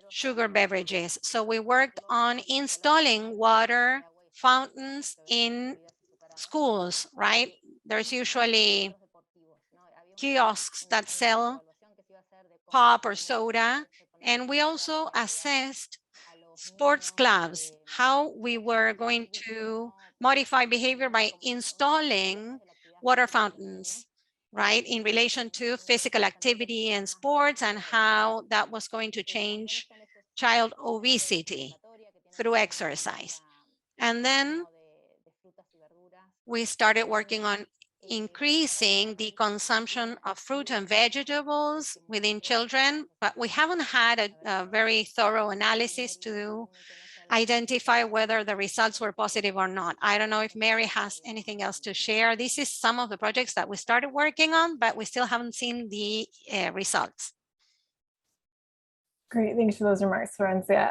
sugar beverages. So we worked on installing water fountains in schools, right? There's usually kiosks that sell pop or soda. And we also assessed sports clubs, how we were going to modify behavior by installing water fountains, right, in relation to physical activity and sports, and how that was going to change child obesity through exercise. And then we started working on increasing the consumption of fruit and vegetables within children, but we haven't had a very thorough analysis to identify whether the results were positive or not. I don't know if Mary has anything else to share. This is some of the projects that we started working on, but we still haven't seen the results. Great, thanks for those remarks, Florencia.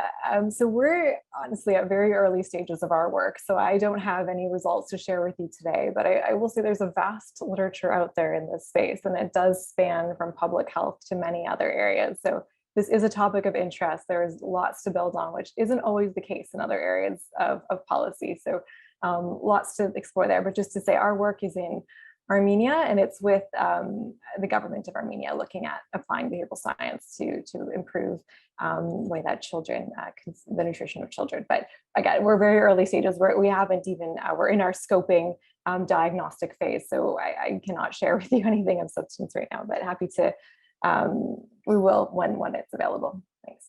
So we're honestly at very early stages of our work, so I don't have any results to share with you today, but I will say there's a vast literature out there in this space, and it does span from public health to many other areas. So this is a topic of interest. There's lots to build on, which isn't always the case in other areas of policy. So lots to explore there, but just to say our work is in Armenia, and it's with the government of Armenia looking at applying behavioral science to improve the way that children, the nutrition of children. But again, we're very early stages where we haven't even, we're in our scoping diagnostic phase. So I cannot share with you anything of substance right now, but happy to, we will when it's available. Thanks.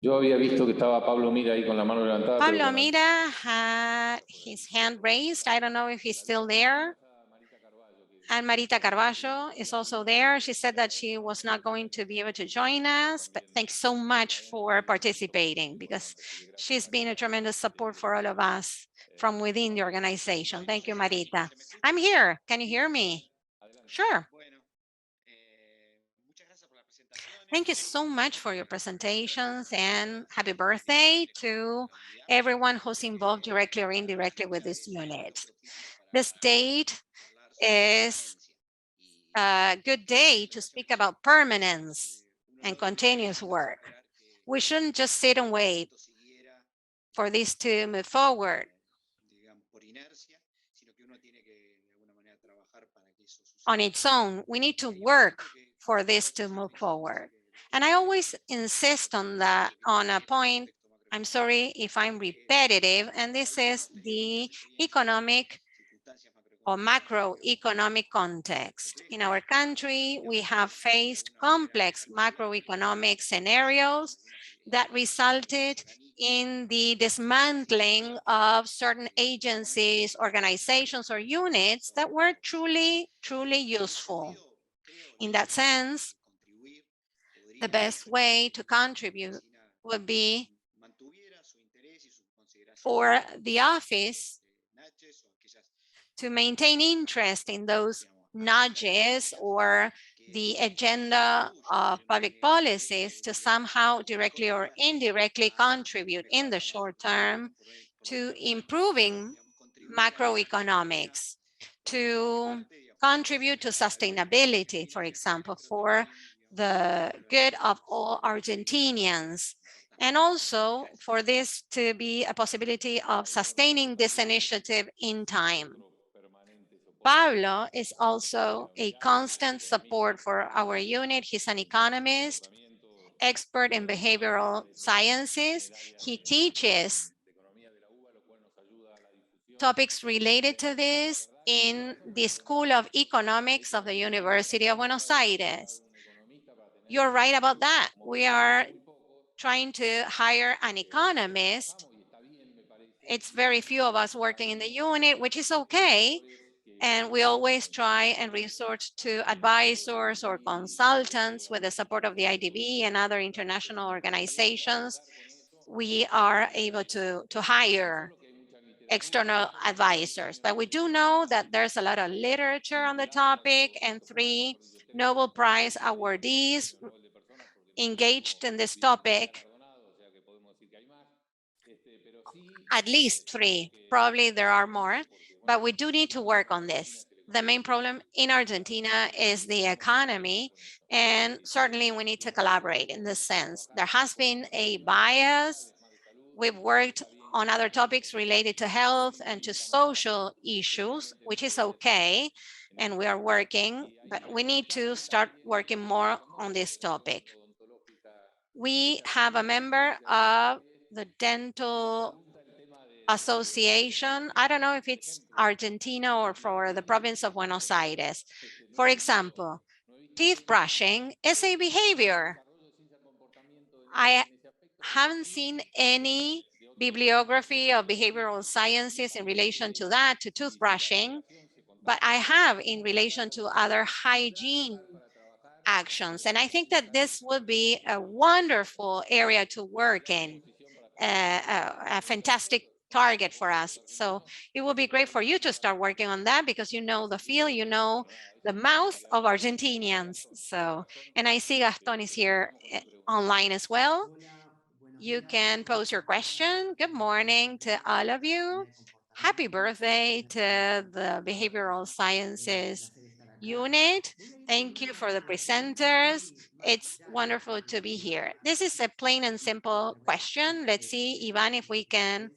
Yo había visto que estaba Pablo Mira ahí con la mano levantada. Pablo Mira had his hand raised. I don't know if he's still there. And Marita Carballo is also there. She said that she was not going to be able to join us, but thanks so much for participating because she's been a tremendous support for all of us from within the organization. Thank you, Marita. I'm here. Can you hear me? Sure. Thank you so much for your presentations, and happy birthday to everyone who's involved directly or indirectly with this unit. This date is a good day to speak about permanence and continuous work. We shouldn't just sit and wait for this to move forward. On its own, we need to work for this to move forward. And I always insist on that, on a point, I'm sorry if I'm repetitive, and this is the economic or macroeconomic context. In our country, we have faced complex macroeconomic scenarios that resulted in the dismantling of certain agencies, organizations, or units that were truly useful. In that sense, the best way to contribute would be for the office to maintain interest in those nudges or the agenda of public policies to somehow directly or indirectly contribute in the short term to improving macroeconomics to contribute to sustainability, for example, for the good of all Argentinians, and also for this to be a possibility of sustaining this initiative in time. Pablo is also a constant support for our unit. He's an economist, expert in behavioral sciences. He teaches topics related to this in the School of Economics of the University of Buenos Aires. You're right about that. We are trying to hire an economist. It's very few of us working in the unit, which is okay. And we always try and resort to advisors or consultants with the support of the IDB and other international organizations. We are able to hire external advisors, but we do know that there's a lot of literature on the topic, and 3 Nobel Prize awardees engaged in this topic. At least 3, probably there are more, but we do need to work on this. The main problem in Argentina is the economy, and certainly we need to collaborate in this sense. There has been a bias. We've worked on other topics related to health and to social issues, which is okay, and we are working, but we need to start working more on this topic. We have a member of the Dental Association. I don't know if it's Argentina or for the province of Buenos Aires. For example, teeth brushing is a behavior. I haven't seen any bibliography of behavioral sciences in relation to that, to toothbrushing, but I have in relation to other hygiene actions. And I think that this would be a wonderful area to work in, a fantastic target for us. So it would be great for you to start working on that because you know the field, you know the mouth of Argentinians. So, and I see Gaston is here online as well. You can pose your question. Good morning to all of you. Happy birthday to the Behavioral Sciences unit. Thank you for the presenters. It's wonderful to be here. This is a plain and simple question. Let's see, Iván, if we can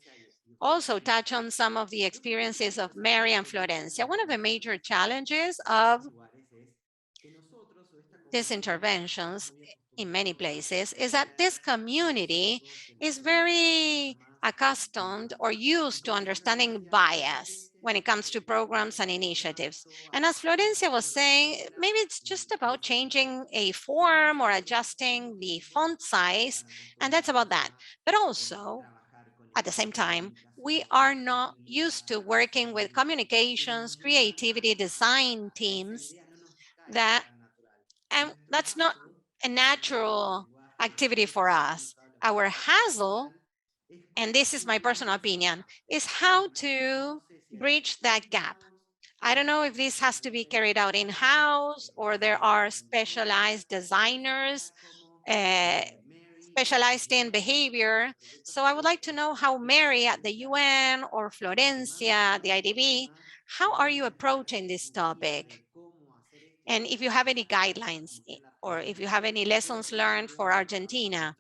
also touch on some of the experiences of Mary and Florencia. One of the major challenges of these interventions in many places is that this community is very accustomed or used to understanding bias when it comes to programs and initiatives. And as Florencia was saying, maybe it's just about changing a form or adjusting the font size, and that's about that. But also, at the same time, we are not used to working with communications, creativity, design teams and that's not a natural activity for us. Our hassle, and this is my personal opinion, is how to bridge that gap. I don't know if this has to be carried out in-house or there are specialized designers specialized in behavior. So I would like to know how Mary at the UN or Florencia, the IDB, how are you approaching this topic? And if you have any guidelines or if you have any lessons learned for Argentina,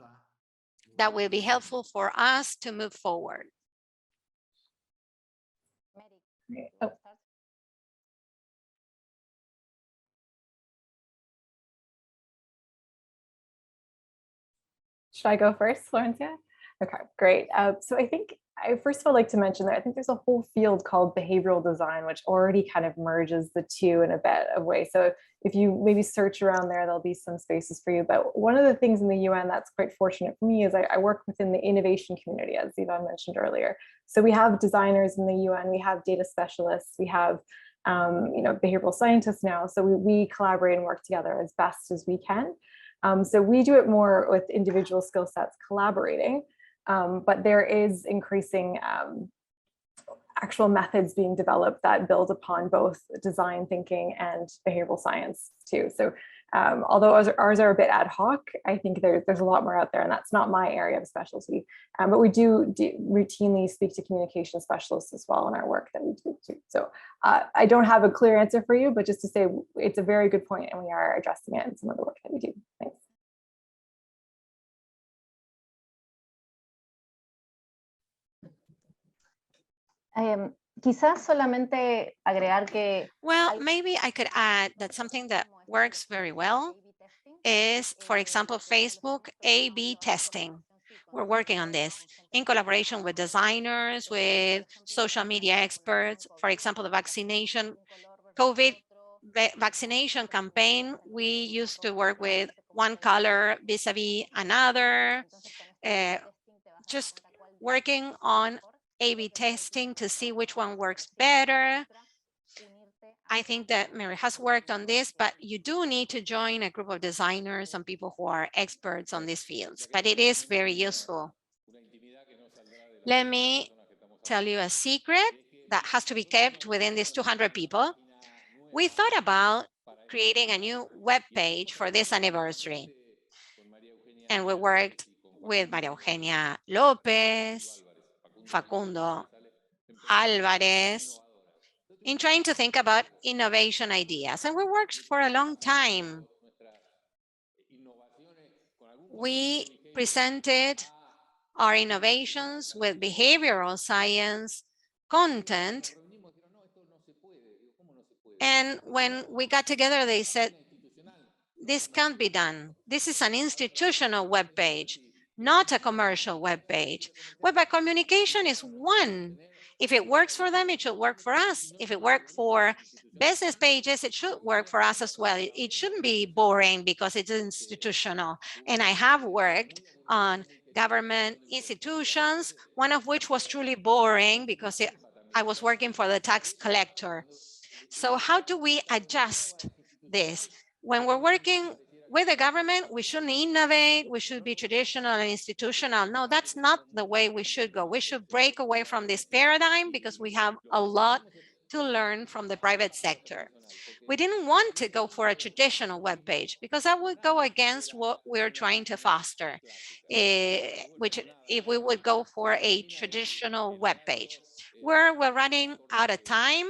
that will be helpful for us to move forward. Oh. Should I go first, Florencia? Okay, great. So I think I first of all like to mention that I think there's a whole field called behavioral design, which already kind of merges the two in a bit of way. So if you maybe search around there, there'll be some spaces for you. But one of the things in the UN that's quite fortunate for me is I work within the innovation community, as Iván mentioned earlier. So we have designers in the UN, we have data specialists, we have behavioral scientists now. So we collaborate and work together as best as we can. So we do it more with individual skill sets collaborating, but there is increasing actual methods being developed that build upon both design thinking and behavioral science too. So although ours are a bit ad hoc, I think there's a lot more out there, and that's not my area of specialty. But we do routinely speak to communication specialists as well in our work that we do too. So I don't have a clear answer for you, but just to say it's a very good point, and we are addressing it in some of the work that we do. Thanks. Quizás solamente agregar que... Well, maybe I could add that something that works very well is, for example, Facebook A/B testing. We're working on this in collaboration with designers, with social media experts. For example, the COVID vaccination campaign, we used to work with one color vis-a-vis another, just working on A/B testing to see which one works better. I think that Mary has worked on this, but you do need to join a group of designers and people who are experts on these fields, but it is very useful. Let me tell you a secret that has to be kept within these 200 people. We thought about creating a new web page for this anniversary, and we worked with María Eugenia Lopez, Facundo Alvarez, in trying to think about innovation ideas. And we worked for a long time. We presented our innovations with behavioral science content. And when we got together, they said, this can't be done. This is an institutional web page, not a commercial web page. Web communication is one. If it works for them, it should work for us. If it worked for business pages, it should work for us as well. It shouldn't be boring because it's institutional. And I have worked on government institutions, one of which was truly boring because I was working for the tax collector. So how do we adjust this? When we're working with the government, we shouldn't innovate, we should be traditional and institutional. No, that's not the way we should go. We should break away from this paradigm because we have a lot to learn from the private sector. We didn't want to go for a traditional web page because that would go against what we're trying to foster, which if we would go for a traditional web page. We're running out of time.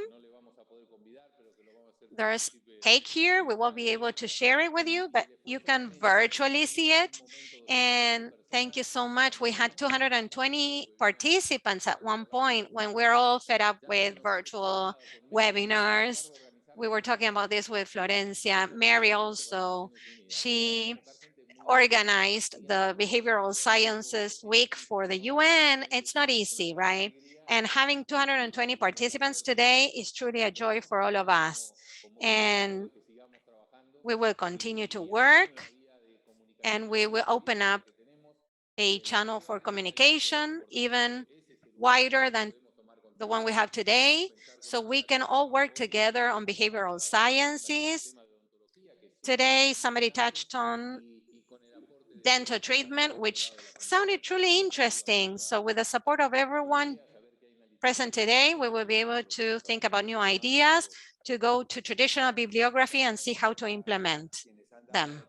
There's cake here. We won't be able to share it with you, but you can virtually see it. And thank you so much. We had 220 participants at one point when we're all fed up with virtual webinars. We were talking about this with Florencia. Mary also, she organized the Behavioral Sciences Week for the UN. It's not easy, right? And having 220 participants today is truly a joy for all of us. And we will continue to work, and we will open up a channel for communication even wider than the one we have today, so we can all work together on behavioral sciences. Today, somebody touched on dental treatment, which sounded truly interesting. So with the support of everyone present today, we will be able to think about new ideas, to go to traditional bibliography and see how to implement them.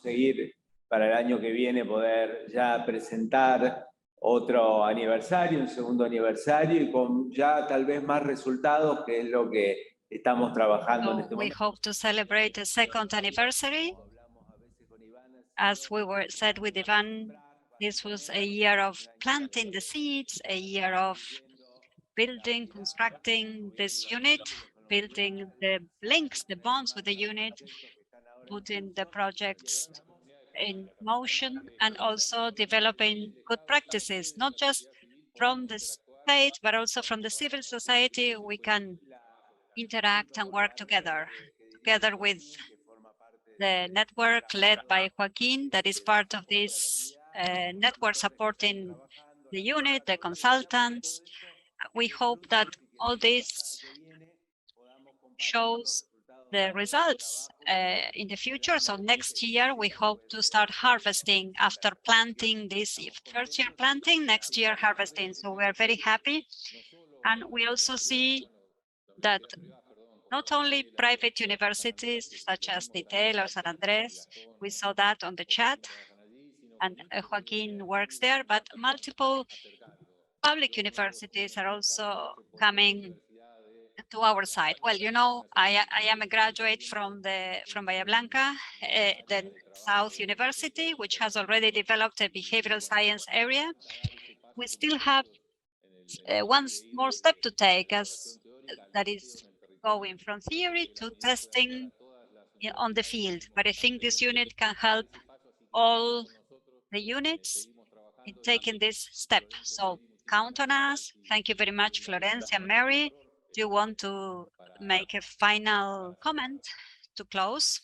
Seguir para el año que viene poder ya presentar otro aniversario, un segundo aniversario y con ya tal vez más resultados, que es lo que estamos trabajando en este momento. We hope to celebrate the second anniversary. As we said with Iván, this was a year of planting the seeds, a year of building, constructing this unit, building the links, the bonds with the unit, putting the projects in motion, and also developing good practices, not just from the state, but also from the civil society. We can interact and work together with the network led by Joaquin, that is part of this network supporting the unit, the consultants. We hope that all this shows the results in the future. So next year, we hope to start harvesting after planting this first year planting, next year harvesting. So we're very happy. And we also see that not only private universities such as DITEL or San Andres, we saw that on the chat, and Joaquin works there, but multiple public universities are also coming to our side. Well, you know, I am a graduate from Bahia Blanca, the South University, which has already developed a behavioral science area. We still have one more step to take, as that is going from theory to testing on the field. But I think this unit can help all the units in taking this step. So count on us. Thank you very much, Florencia, Mary. Do you want to make a final comment to close?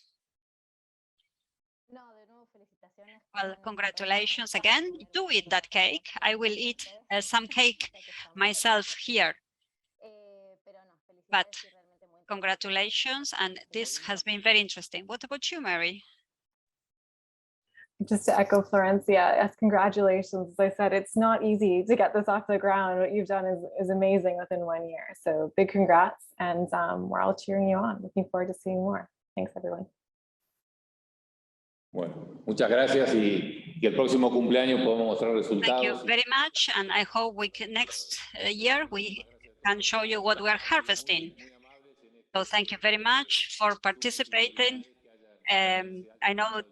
Well, congratulations again. Do eat that cake. I will eat some cake myself here. But congratulations, and this has been very interesting. What about you, Mary? Just to echo Florencia, yes, congratulations. As I said, it's not easy to get this off the ground. What you've done is amazing within 1 year. So big congrats, and we're all cheering you on. Looking forward to seeing more. Thanks, everyone. Bueno, muchas gracias y que el próximo cumpleaños podamos mostrar resultados. Thank you very much, and I hope we can, next year we can show you what we are harvesting. So thank you very much for participating. I know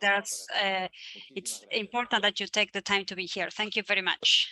it's important that you take the time to be here. Thank you very much.